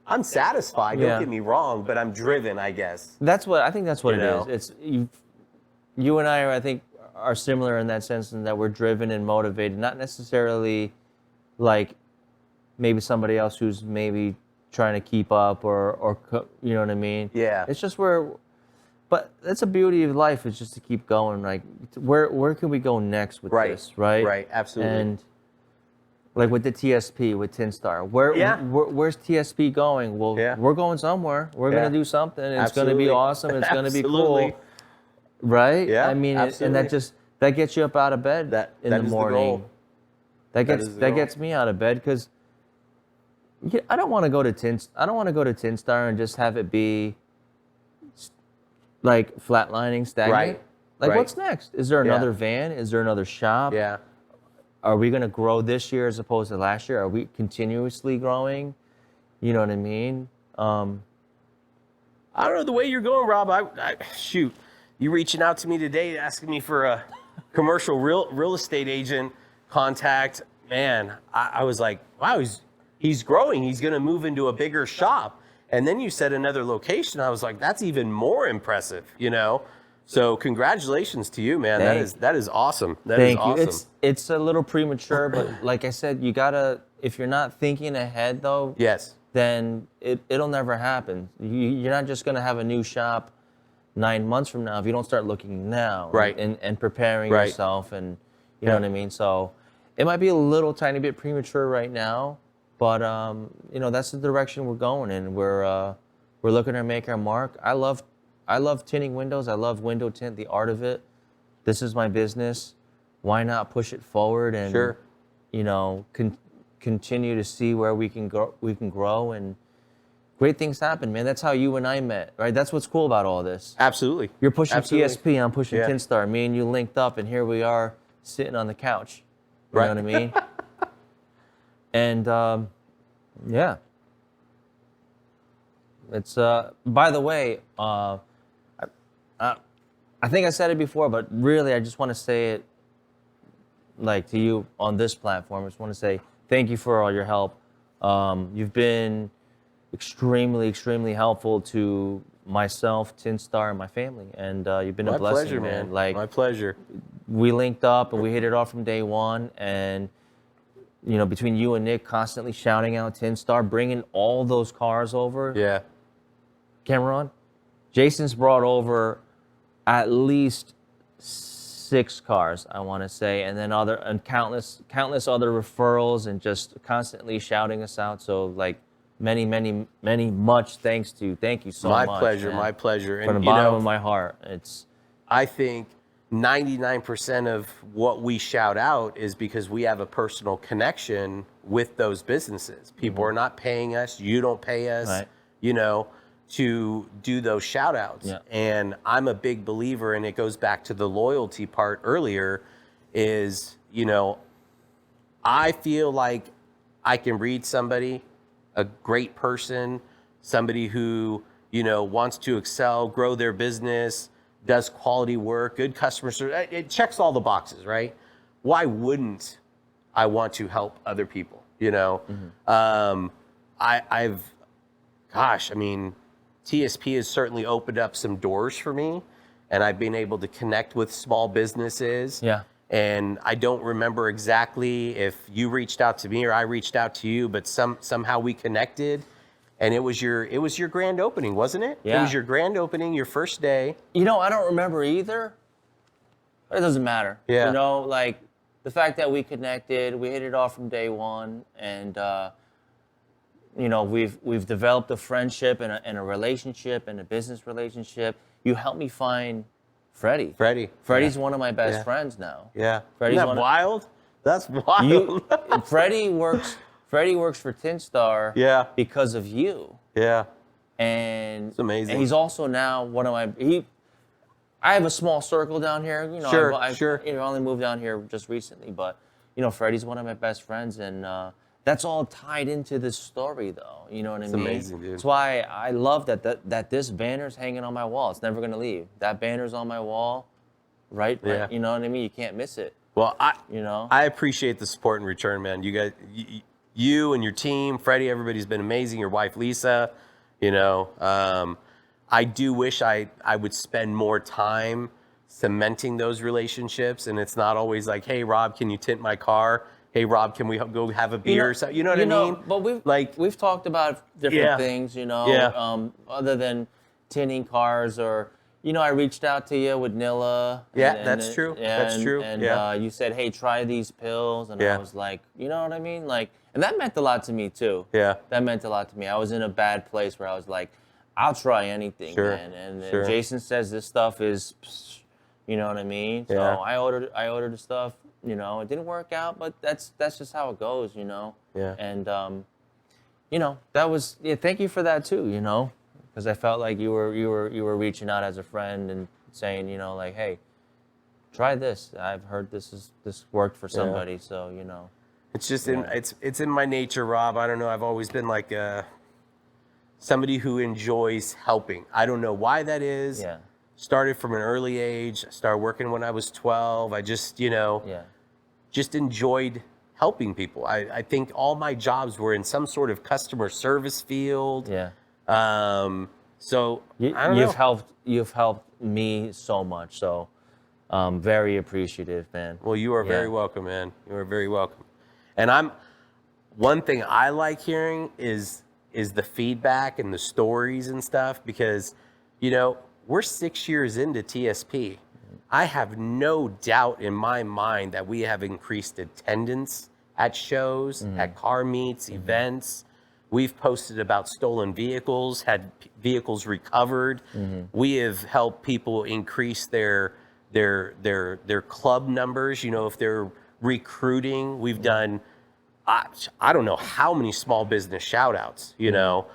I'm satisfied, Yeah. don't get me wrong, but I'm driven, I guess. I think that's what You it know? is. It's you and I are similar in that sense in that we're driven and motivated, not necessarily like maybe somebody else who's maybe trying to keep up or you know what I mean? Yeah. It's just but that's the beauty of life is just to keep going. Like where can we go next with Right. this, right? Right, absolutely. And like with the TSP, with Tint Star, where's TSP going? Well, Yeah. we're going somewhere. We're Yeah. gonna do something. And it's gonna Absolutely. be awesome. It's gonna be Absolutely. cool, right? Yeah, I mean, and absolutely. that gets you up out of bed That in that the is morning. The goal. That That is the that goal. gets me out of bed because I don't want to go to Tint Star and just have it be like flatlining, stagnant. Right. Like Right. what's next? Is there another van? Is there another shop? Yeah. Are we going to grow this year as opposed to last year? Are we continuously growing? You know what I mean? I don't know the way you're going, Rob. Shoot, you reaching out to me today asking me for a commercial real estate agent contact. Man, I was like, wow, he's growing. He's going to move into a bigger shop. And then you said another location. I was like, that's even more impressive, you know? So congratulations to you, man. That is awesome. That is Thank you. awesome. It's a little premature, but like I said, you gotta. If you're not thinking ahead, though, Yes. then it'll never happen. You're not just gonna have a new shop 9 months from now if you don't start looking now, Right. And preparing Right. yourself, and you know what I mean. So it might be a little tiny bit premature right now, but you know that's the direction we're going in. We're looking to make our mark. I love tinting windows. I love window tint, the art of it. This is my business. Why not push it forward and Sure. you know continue to see where we can grow and great things happen, man. That's how you and I met, right? That's what's cool about all this. Absolutely. You're pushing Absolutely. TSP, I'm pushing Yeah. Tint Star. Me and you linked up, and here we are sitting on the couch. You Right. know what I mean? And yeah. It's by the way, I think I said it before, but really I just want to say it like to you on this platform. I just want to say thank you for all your help. You've been extremely, extremely helpful to myself, Tint Star, and my family, and you've been a My blessing, pleasure, man. Like My pleasure. we linked up and we hit it off from day one, and you know, between you and Nick constantly shouting out Tint Star, bringing all those cars over. Yeah. Camera on. Jason's brought over at least 6 cars, I want to say, and then countless other referrals, and just constantly shouting us out. So like much thanks to you. Thank you so much. My pleasure. man. My pleasure. From the And you bottom know, of my heart. It's I think 99% of what we shout out is because we have a personal connection with those businesses. People are not paying us. You don't pay us, Right. you know, to do those shout outs. Yeah. And I'm a big believer, and it goes back to the loyalty part earlier, is, you know, I feel like I can read somebody, a great person, somebody who, you know, wants to excel, grow their business, does quality work, good customer service. It checks all the boxes, right? Why wouldn't I want to help other people? You know, I mean, TSP has certainly opened up some doors for me, and I've been able to connect with small businesses. Yeah. And I don't remember exactly if you reached out to me or I reached out to you, but somehow we connected. And it was your grand opening, wasn't it? Yeah. It was your grand opening, your first day. You know, I don't remember either. It doesn't matter. Yeah. You know, like the fact that we connected, we hit it off from day one, and you know, we've developed a friendship and a relationship and a business relationship. You helped me find Freddie. Freddie's one of my best friends now. Yeah. Freddie's Isn't that wild? That's wild. Freddie works for Tint Star. Yeah. Because of you. Yeah. And it's amazing. And he's also now one of my. I have a small circle down here. You know, Sure. You know, I only moved down here just recently, but you know, Freddie's one of my best friends, and that's all tied into this story, though. You know what I mean? It's amazing, dude. That's why I love that this banner's hanging on my wall. It's never gonna leave. That banner's on my wall, right? Yeah. You know what I mean? You can't miss it. Well, You know. I appreciate the support in return, man. You guys, you and your team, Freddie, everybody's been amazing. Your wife, Lisa, you know. I do wish I would spend more time cementing those relationships, and it's not always like, hey, Rob, can you tint my car? Hey, Rob, can we go have a beer? You know what I mean? But we've talked about different things, you know, Yeah. Other than tinting cars, or you know, I reached out to you with Nilla. Yeah, that's true. That's true. And Yeah. you said, hey, try these pills, and Yeah. I was like, you know what I mean, like, and that meant a lot to me too. Yeah. That meant a lot to me. I was in a bad place where I was like, I'll try anything, Sure. man. And Sure. Jason says this stuff is, you know what I mean. So Yeah. I ordered the stuff. You know, it didn't work out, but that's just how it goes, you know. Yeah. And you know, that was thank you for that too, you know, because I felt like you were reaching out as a friend and saying, you know, like, hey, try this. I've heard this worked for somebody, so you know. It's just it's in my nature, Rob. I don't know. I've always been like somebody who enjoys helping. I don't know why that is. Yeah. Started from an early age. Started working when I was 12. I just, you know, just enjoyed helping people. I think all my jobs were in some sort of customer service field. Yeah. So I don't know. You've helped me so much. So very appreciative, man. Well, you are very welcome, man. You are very welcome. And one thing I like hearing is the feedback and the stories and stuff, because, you know, we're 6 years into TSP. I have no doubt in my mind that we have increased attendance at shows, at car meets, events. We've posted about stolen vehicles, had vehicles recovered. We have helped people increase their club numbers. You know, if they're recruiting, we've done, I don't know how many small business shout outs, you know.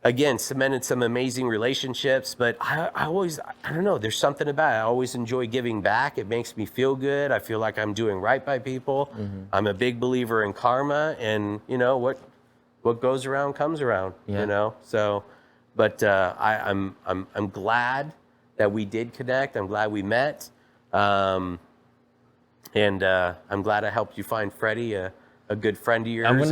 Again, cemented some amazing relationships, but I don't know, there's something about it. I always enjoy giving back. It makes me feel good. I feel like I'm doing right by people. I'm a big believer in karma, and you know, what goes around comes around, you know? So, but I'm glad that we did connect. I'm glad we met. And I'm glad I helped you find Freddie, a good friend of yours.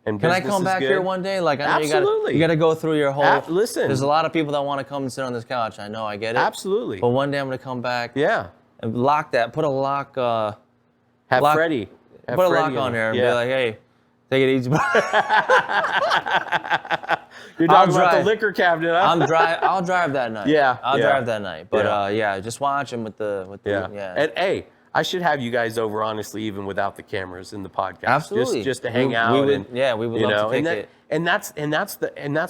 Can I come back here one day? Like, I know Absolutely. you got to go through your whole. Listen, there's a lot of people that want to come and sit on this couch. I know, I get it. Absolutely. But one day I'm gonna come back. Yeah. And lock that. Put a lock. Have Freddie. Put a lock on there and be like, hey, take it easy. You're talking about the liquor cabinet, huh? I'll drive that night. I'll drive that night. But just watch him with the. And hey, I should have you guys over, honestly, even without the cameras in the podcast. Absolutely. Just to hang out. We would love to kick it. And that's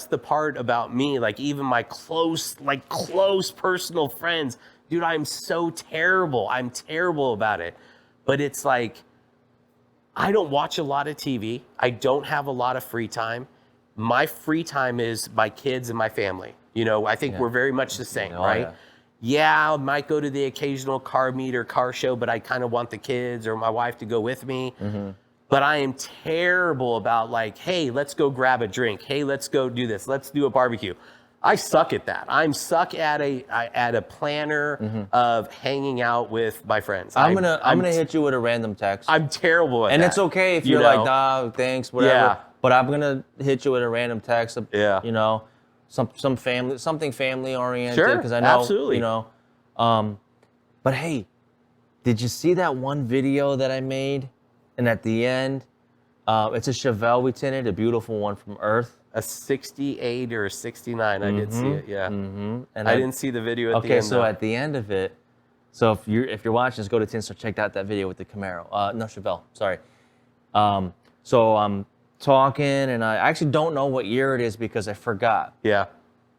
the part about me. Like, even my close personal friends, dude, I'm so terrible. I'm terrible about it. But it's like, I don't watch a lot of TV. I don't have a lot of free time. My free time is my kids and my family. You know, I think we're very much the same, right? Yeah, I might go to the occasional car meet or car show, but I kind of want the kids or my wife to go with me. But I am terrible about like, hey, let's go grab a drink. Hey, let's go do this. Let's do a barbecue. I suck at that. I'm suck at a planner of hanging out with my friends. I'm gonna hit you with a random text. I'm terrible at and that. it's okay if you're like, nah, thanks, whatever. Yeah. But I'm gonna hit you with a random text. Yeah. You know, something family oriented. Sure. Because I know, Absolutely. you know. But hey, did you see that one video that I made? And at the end, it's a Chevelle we tinted, a beautiful one from Earth. A 68 or a 69. I did see it. Yeah. And I didn't see the video at the end. Okay, so at the end of it, so if you're watching, just go to Tint Stars, check out that video with the Camaro. No, Chevelle. Sorry. So I'm talking, and I actually don't know what year it is because I forgot. Yeah.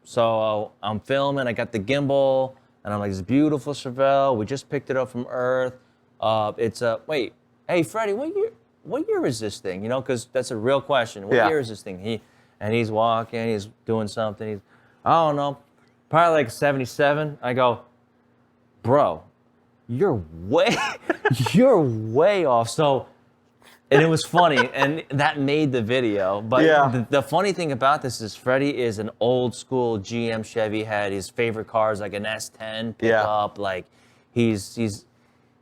So I'm filming. I got the gimbal, and I'm like, this beautiful Chevelle. We just picked it up from Earth. It's a wait. Hey, Freddie, what year is this thing? You know, because that's a real question. What year is this thing? He's walking, he's doing something. I don't know, probably like 77. I go, bro, you're way off. So, and it was funny, and that made the video. But the funny thing about this is Freddie is an old school GM Chevy head. His favorite car is like an S10 pickup. Like he's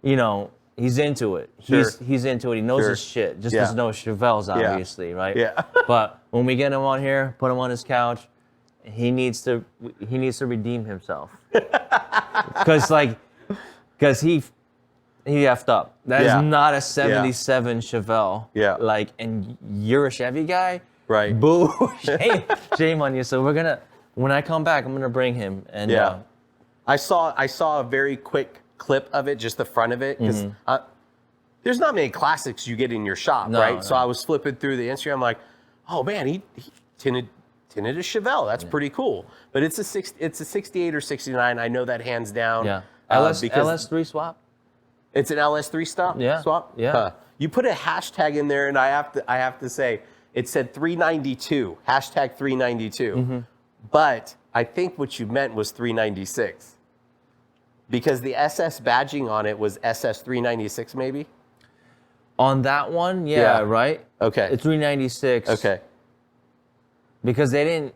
you know, he's into it. He's into it. He knows his shit. Just doesn't know Chevelles, obviously, right? Yeah. But when we get him on here, put him on his couch, he needs to redeem himself. Because he effed up. That is not a 77 Chevelle. Yeah. Like, and you're a Chevy guy? Right. Boo. Shame on you. So when I come back, I'm gonna bring him. And I saw a very quick clip of it, just the front of it, because there's not many classics you get in your shop, right? No. So I was flipping through the Instagram, I'm like, oh man, he tinted a Chevelle. That's pretty cool. But it's a 68 or 69. I know that hands down. Yeah. LS3 swap. It's an LS3 swap. Yeah. You put a hashtag in there, and I have to say, it said 392 hashtag 392, but I think what you meant was 396. Because the SS badging on it was SS 396, maybe? On that one, right? Okay. It's 396. Okay. Because did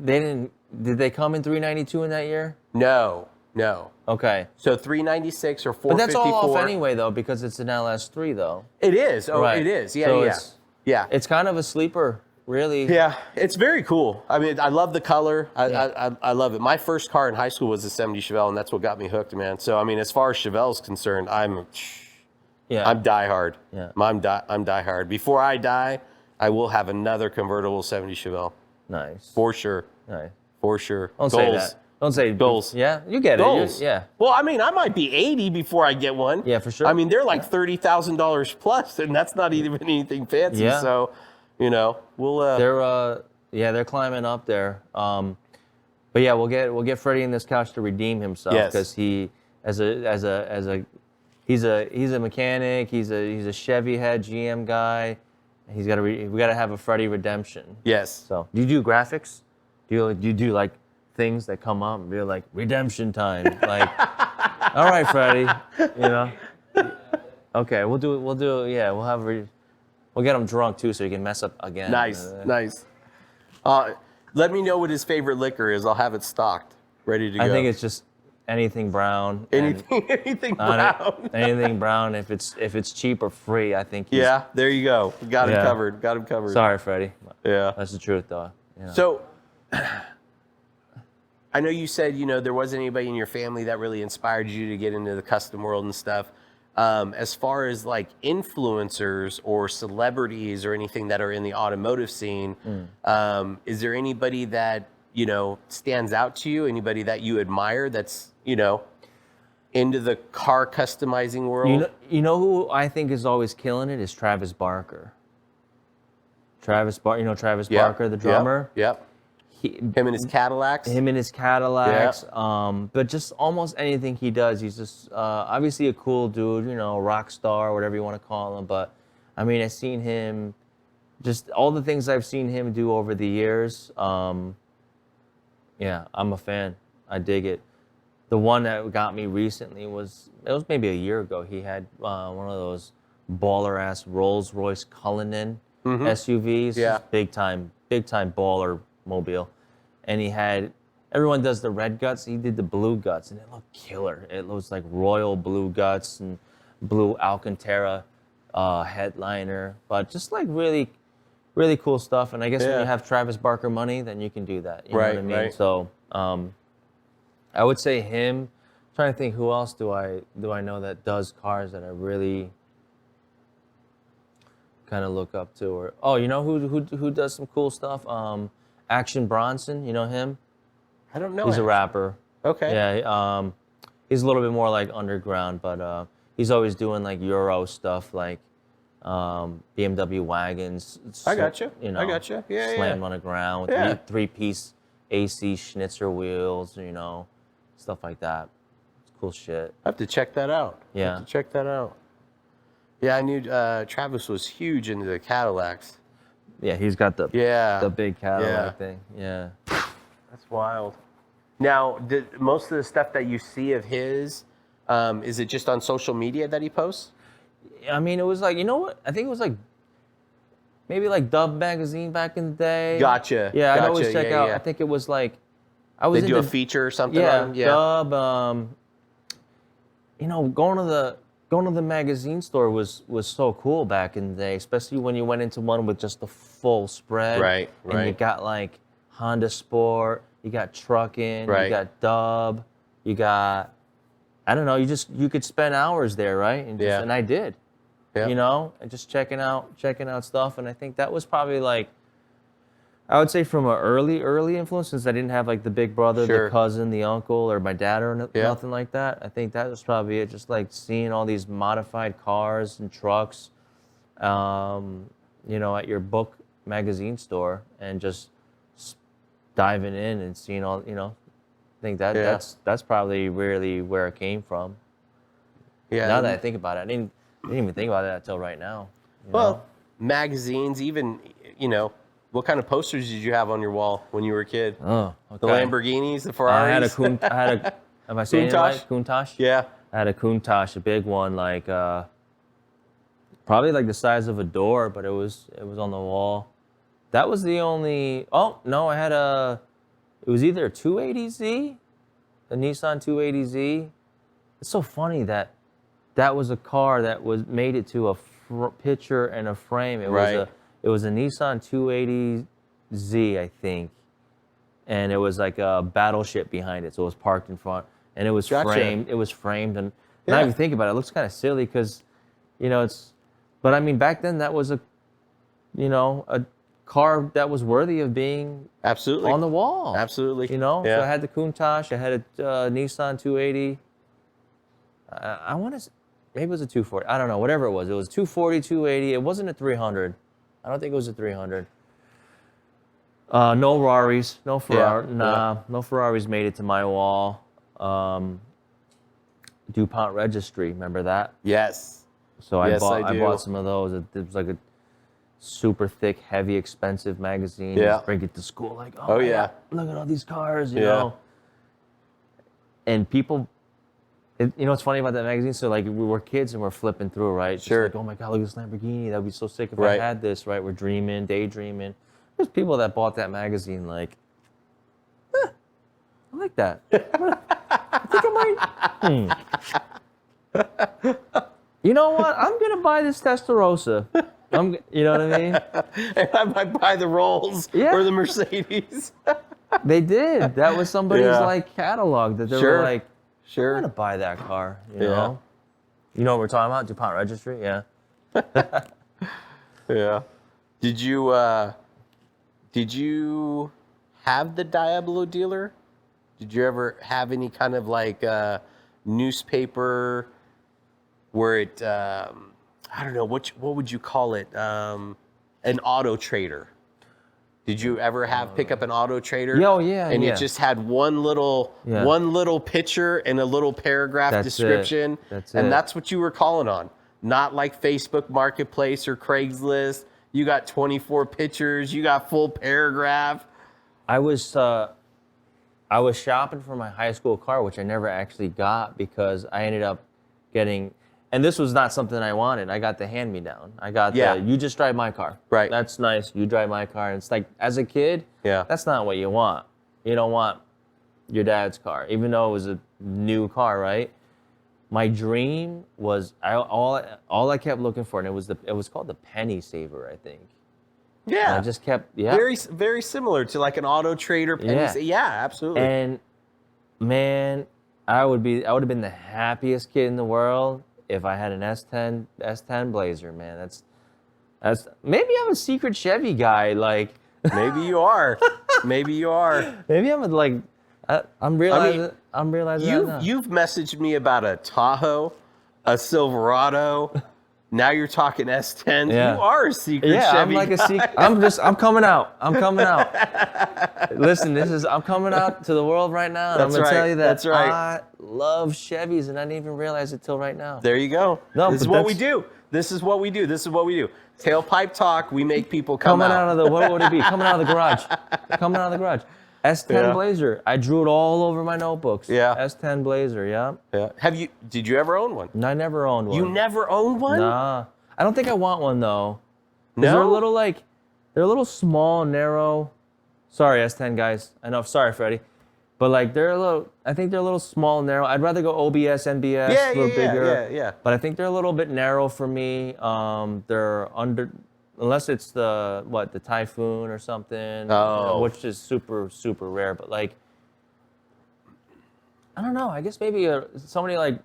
they come in 392 in that year? No. Okay. So 396 or 454. But that's all off anyway, though, because it's an LS3, though. It is. Oh, right. It is. Yeah, so it's kind of a sleeper, really. Yeah, it's very cool. I mean, I love the color. I love it. My first car in high school was a 70 Chevelle, and that's what got me hooked, man. So, I mean, as far as Chevelle's concerned, I'm diehard. Yeah. I'm diehard. Before I die, I will have another convertible 70 Chevelle. Nice. For sure. Nice. For sure. Don't say that. Don't say goals. Yeah, you get goals. it. Yeah. Well, I mean, I might be 80 before I get one. Yeah, for sure. I mean, they're like $30,000 plus, and that's not even anything fancy. Yeah. So, you know, we'll. They're climbing up there. But yeah, we'll get Freddie in this couch to redeem himself because he's a mechanic. He's a Chevy head GM guy. We got to have a Freddie redemption. Yes. So, do you do graphics? Do you do like things that come up and be like redemption time? Like, all right, Freddie, you know. Okay, we'll do it. Yeah, we'll get him drunk too, so he can mess up again. Nice. Let me know what his favorite liquor is. I'll have it stocked, ready to go. I think it's just anything brown. Anything brown. Anything brown. If it's cheap or free, I think. Yeah, there you go. Got him covered. Sorry, Freddie. Yeah, that's the truth, though. You know. So, I know you said there wasn't anybody in your family that really inspired you to get into the custom world and stuff. As far as like influencers or celebrities or anything that are in the automotive scene, is there anybody that stands out to you? Anybody that you admire that's into the car customizing world? You know who I think is always killing it is Travis Barker. Travis Barker, the drummer. Yep. Him and his Cadillacs. Him and his Cadillacs. But just almost anything he does, he's just obviously a cool dude, you know, rock star, whatever you want to call him. But I mean, I've seen him, just all the things I've seen him do over the years. Yeah, I'm a fan. I dig it. The one that got me recently was maybe a year ago. He had one of those baller ass Rolls Royce Cullinan SUVs. Yeah. Big time baller mobile. And he had, everyone does the red guts. He did the blue guts and it looked killer. It looks like royal blue guts and blue Alcantara headliner, but just like really, really cool stuff. And I guess when you have Travis Barker money, then you can do that. You know what I mean? Right. So I would say him. I'm trying to think who else do I know that does cars that I really kind of look up to, or you know who does some cool stuff? Action Bronson, you know him? I don't know. He's a rapper. Okay. Yeah. He's a little bit more like underground, but he's always doing like Euro stuff, like BMW wagons. I gotcha. You know, I gotcha. Yeah, slammed on the ground with three-piece AC Schnitzer wheels, you know, stuff like that. It's cool shit. I have to check that out. Yeah. I have to check that out. Yeah, I knew Travis was huge into the Cadillacs. Yeah, he's got the big Cadillac thing. Yeah. That's wild. Now, most of the stuff that you see of his, is it just on social media that he posts? I mean, it was like, you know what? I think it was like maybe like Dub magazine back in the day. Gotcha. Yeah, gotcha. I'd always check out. Yeah. I think it was like They do a feature or something on him? Yeah. Dub. You know, going to the magazine store was so cool back in the day, especially when you went into one with just the full spread. Right. And you got like Honda Sport, you got Trucking, you got Dub, you got, I don't know, you could spend hours there, right? And I did. Yeah. You know, and just checking out stuff. And I think that was probably like, I would say from an early influence, since I didn't have like the big brother, the cousin, the uncle, or my dad or nothing like that. I think that was probably it. Just like seeing all these modified cars and trucks, you know, at your book magazine store, and just diving in and seeing all, you know, I think that's probably really where it came from. Yeah. Now that I think about it, I didn't even think about that until right now. Well, magazines, even, you know, what kind of posters did you have on your wall when you were a kid? Oh, okay. The Lamborghinis, the Ferraris? Am I saying it right? Countach? Yeah. I had a Countach, a big one, like probably like the size of a door, but it was on the wall. That was the only. Oh no, I had it was either a 280Z, a Nissan 280Z. It's so funny that was a car that made it to a picture and a frame. It was a Nissan 280Z, I think, and it was like a battleship behind it, so it was parked in front, and it was framed. It was framed, and now you think about it, it looks kind of silly because, you know, but I mean back then that was a car that was worthy of being on the wall. Absolutely. You know, so I had the Countach, I had a Nissan 280. I want to, maybe it was a 240. I don't know, whatever it was. It was 240, 280. It wasn't a 300. I don't think it was a 300. No Ferraris, no Ferrari. No Ferraris made it to my wall. DuPont Registry, remember that? Yes. So I bought some of those. It was like a super thick, heavy, expensive magazine. Yeah. Just bring it to school, like, look at all these cars, you know. And people, you know what's funny about that magazine? So like we were kids and we're flipping through, right? Just like, oh my God, look at this Lamborghini. That'd be so sick if I had this, right? We're dreaming, daydreaming. There's people that bought that magazine like, I like that. I think I might. You know what? I'm gonna buy this Testarossa. You know what I mean? And I might buy the Rolls or the Mercedes. They did. That was somebody's like catalog that they were like, I'm gonna buy that car. You know? You know what we're talking about? DuPont Registry. Yeah. Yeah. Did you have the Diablo dealer? Did you ever have any kind of like newspaper where it, I don't know, what would you call it? An auto trader. Did you ever pick up an Auto Trader? Yeah, oh, yeah, and yeah. you just had one little picture and a little paragraph description, and that's what you were calling on. Not like Facebook Marketplace or Craigslist. You got 24 pictures. You got full paragraph. I was shopping for my high school car, which I never actually got because I ended up getting, and this was not something I wanted. I got the hand-me-down. I got the, you just drive my car. Right. That's nice. You drive my car. And it's like, as a kid, that's not what you want. You don't want your dad's car, even though it was a new car, right? My dream was, all I kept looking for, and it was called the Penny Saver, I think. Yeah. And I just kept, Very, very similar to like an Auto Trader Penny Saver. Yeah, absolutely. And man, I would have been the happiest kid in the world if I had an S10 Blazer, man. That's maybe I'm a secret Chevy guy, like maybe you are. Maybe you are. Maybe I'm like I'm realizing that now. You've messaged me about a Tahoe, a Silverado. Now you're talking S10s. Yeah. You are a secret yeah, Chevy I'm like guy. a secret. I'm coming out. Listen, I'm coming out to the world right now, and That's I'm gonna tell you that That's right. I love Chevys, and I didn't even realize it till right now. There you go. No, this is what we do. This is what we do. This is what we do. Tailpipe talk. We make people come Coming out of the, what would it be? Coming out of the garage. Coming out of the garage. S10 Blazer. I drew it all over my notebooks. Yeah. S10 Blazer. Yeah. Yeah. Did you ever own one? No, I never owned one. You never owned one? Nah. I don't think I want one though. No. They're a little small, narrow. Sorry, S10 guys. I know. Sorry, Freddie. But like I think they're a little small, narrow. I'd rather go OBS, NBS, a little bigger. Yeah. But I think they're a little bit narrow for me. They're unless it's the Typhoon or something, which is super, super rare. But like, I don't know. I guess maybe somebody like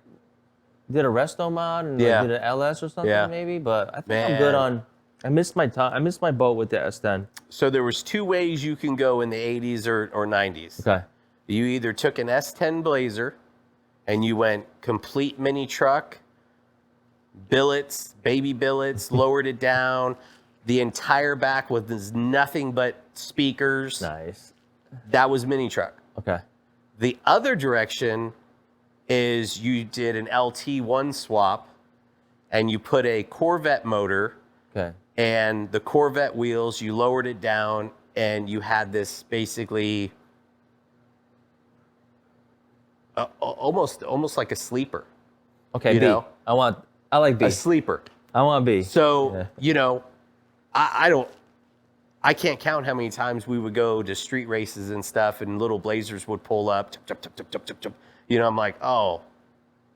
did a resto mod and like, did an LS or something maybe. But I think I'm good on. I missed my time. I missed my boat with the S10. So there was two ways you can go in the 80s or 90s. Okay. You either took an S10 Blazer and you went complete mini truck, billets, baby billets, lowered it down. The entire back was nothing but speakers. Nice. That was mini truck. Okay. The other direction is you did an LT1 swap and you put a Corvette motor and the Corvette wheels, you lowered it down and you had this basically almost like a sleeper. Okay, you B. know? I like B. A sleeper. I want B. So, I can't count how many times we would go to street races and stuff and little Blazers would pull up. I'm like, oh,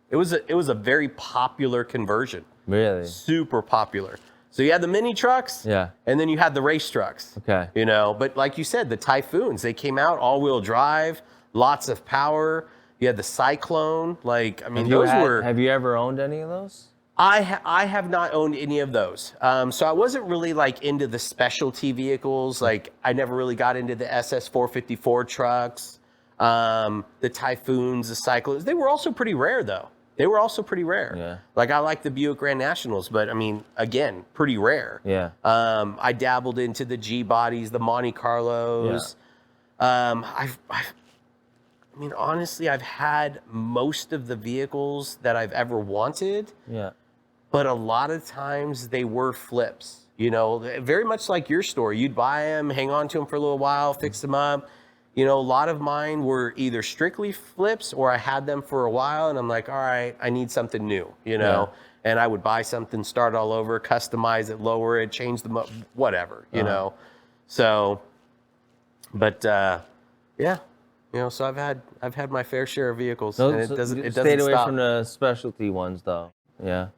it was a very popular conversion. Really? Super popular. So you had the mini trucks, and then you had the race trucks. Okay. But like you said, the Typhoons, they came out all-wheel drive, lots of power. You had the Cyclone. Have you ever owned any of those? I have not owned any of those. So I wasn't really like into the specialty vehicles. Like I never really got into the SS454 trucks, the Typhoons, the Cyclones. They were also pretty rare though. Yeah. Like I like the Buick Grand Nationals, but I mean, again, pretty rare. Yeah. I dabbled into the G bodies, the Monte Carlos. Yeah. Honestly, I've had most of the vehicles that I've ever wanted. Yeah. But a lot of times they were flips, very much like your story. You'd buy them, hang on to them for a little while, fix them up. A lot of mine were either strictly flips or I had them for a while and I'm like, all right, I need something new, and I would buy something, start all over, customize it, lower it, change the whatever, So, but so I've had my fair share of vehicles, and it doesn't stayed away stop. from the specialty ones though. Yeah.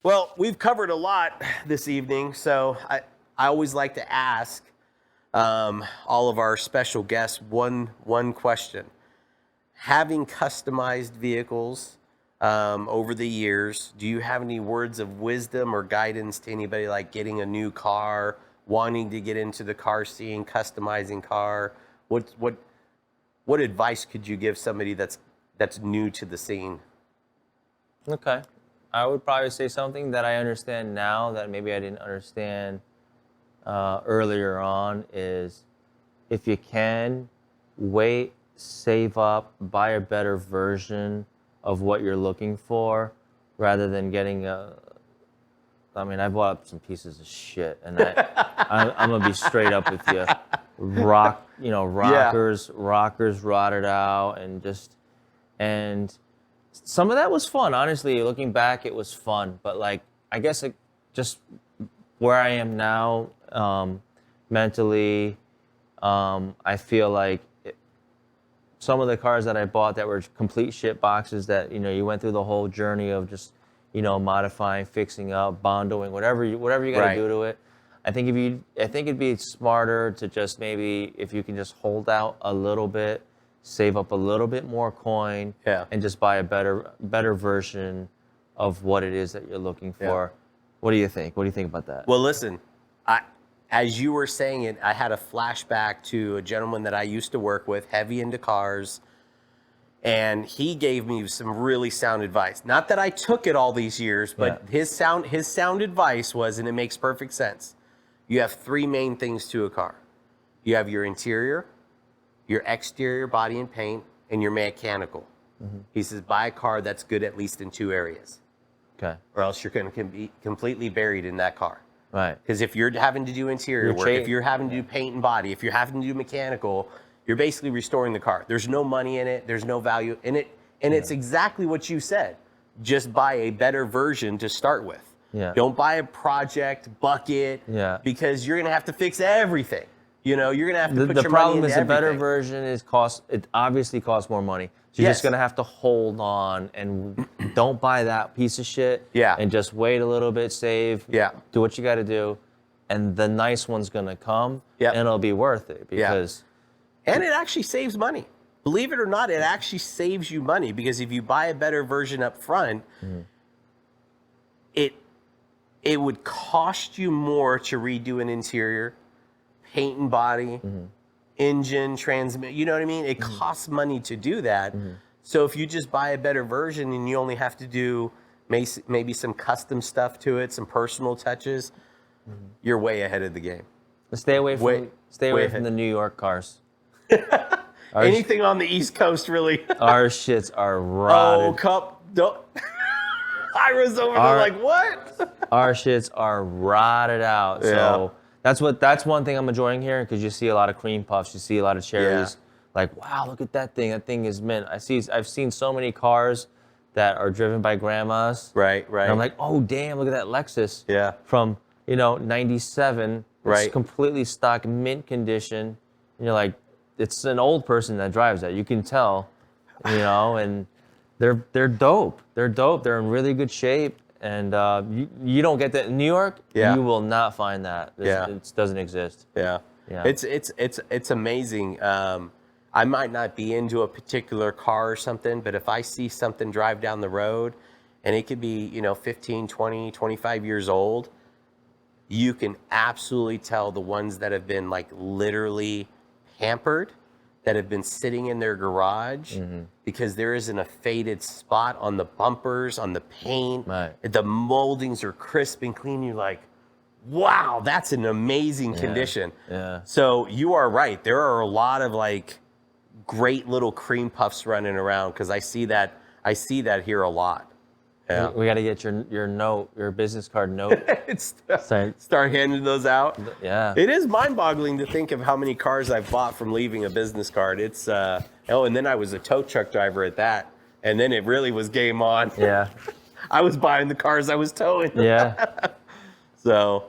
Well, we've covered a lot this evening, so I always like to ask all of our special guests one question. Having customized vehicles over the years, do you have any words of wisdom or guidance to anybody like getting a new car, wanting to get into the car scene, customizing car? What advice could you give somebody that's new to the scene? Okay. I would probably say something that I understand now that maybe I didn't understand earlier on is, if you can, wait, save up, buy a better version of what you're looking for, rather than getting a. I mean, I bought up some pieces of shit, and I'm gonna be straight up with you. Rockers rotted out, and some of that was fun. Honestly, looking back, it was fun. But like, I guess just where I am now, mentally, I feel like some of the cars that I bought that were complete shit boxes, that you went through the whole journey of just modifying, fixing up, bondoing, whatever you got to do to it. I think it'd be smarter to just, maybe if you can just hold out a little bit, save up a little bit more coin, and just buy a better version of what it is that you're looking for. Yeah. What do you think? What do you think about that? Well, listen, as you were saying it, I had a flashback to a gentleman that I used to work with, heavy into cars, and he gave me some really sound advice. Not that I took it all these years, but his sound advice was, and it makes perfect sense. You have three main things to a car. You have your interior, your exterior body and paint, and your mechanical. Mm-hmm. He says, buy a car that's good at least in two areas. Okay. Or else you're going to be completely buried in that car. Right. Because if you're having to do interior work, if you're having to do paint and body, if you're having to do mechanical, you're basically restoring the car. There's no money in it. There's no value in it. And it's exactly what you said. Just buy a better version to start with. Yeah. Don't buy a project bucket. Yeah. Because you're going to have to fix everything. You're going to have to put your money into everything. The problem is, a better version it obviously costs more money. So you're just going to have to hold on and don't buy that piece of shit. Yeah. And just wait a little bit, save. Yeah. Do what you got to do. And the nice one's going to come. Yeah. And it'll be worth it because. Yeah. And it actually saves money. Believe it or not, it actually saves you money, because if you buy a better version up front, it would cost you more to redo an interior, paint and body, engine, transmit. You know what I mean? It costs money to do that. So if you just buy a better version and you only have to do maybe some custom stuff to it, some personal touches, you're way ahead of the game. Stay away from the New York cars. Anything on the East Coast, really. Our shits are rotted. Don't. I was over there like, what? Our shits are rotted out. Yeah. So that's one thing I'm enjoying here, because you see a lot of cream puffs, you see a lot of cherries. Yeah. Like, wow, look at that thing. That thing is mint. I've seen so many cars that are driven by grandmas. Right. And I'm like, oh damn, look at that Lexus. Yeah. From 97. Right. It's completely stock, mint condition. And you're like, it's an old person that drives that. You can tell, and they're dope. They're dope. They're in really good shape. And you don't get that in New York. Yeah. You will not find that. It doesn't exist. Yeah. It's amazing. I might not be into a particular car or something, but if I see something drive down the road, and it could be 15, 20, 25 years old, you can absolutely tell the ones that have been like literally pampered, that have been sitting in their garage, because there isn't a faded spot on the bumpers, on the paint. Right. The moldings are crisp and clean. You're like, wow, that's an amazing condition. Yeah. So you are right. There are a lot of like great little cream puffs running around, because I see that here a lot. Yeah. We got to get your business card note. Start handing those out. Yeah. It is mind-boggling to think of how many cars I've bought from leaving a business card. It's and then I was a tow truck driver at that, and then it really was game on. Yeah. I was buying the cars I was towing. Yeah. So,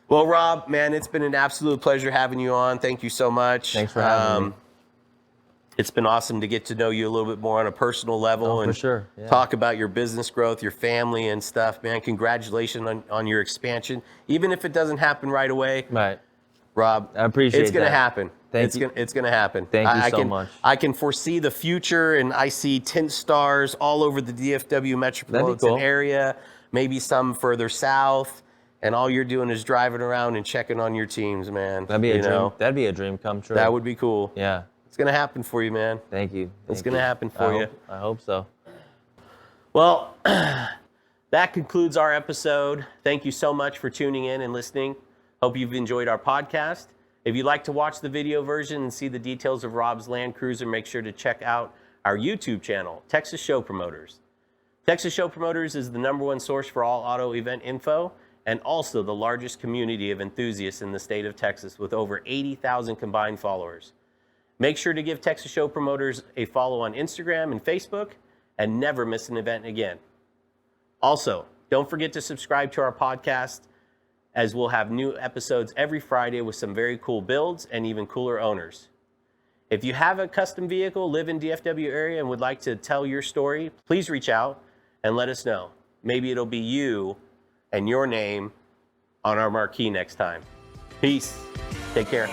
well, Rob, man, it's been an absolute pleasure having you on. Thank you so much. Thanks for having me. It's been awesome to get to know you a little bit more on a personal level, and talk about your business growth, your family and stuff, man. Congratulations on your expansion. Even if it doesn't happen right away. Right. Rob, I appreciate it. It's going to happen. It's going to happen. Thank you so much. I can foresee the future, and I see Tint Stars all over the DFW metropolitan area, maybe some further south, and all you're doing is driving around and checking on your teams, man. That'd be a dream. That'd be a dream come true. That would be cool. Yeah. It's going to happen for you, man. Thank you. It's going to happen for you. I hope so. Well, that concludes our episode. Thank you so much for tuning in and listening. Hope you've enjoyed our podcast. If you'd like to watch the video version and see the details of Rob's Land Cruiser, make sure to check out our YouTube channel, Texas Show Promoters. Texas Show Promoters is the #1 source for all auto event info and also the largest community of enthusiasts in the state of Texas with over 80,000 combined followers. Make sure to give Texas Show Promoters a follow on Instagram and Facebook and never miss an event again. Also, don't forget to subscribe to our podcast as we'll have new episodes every Friday with some very cool builds and even cooler owners. If you have a custom vehicle, live in DFW area and would like to tell your story, please reach out and let us know. Maybe it'll be you and your name on our marquee next time. Peace. Take care.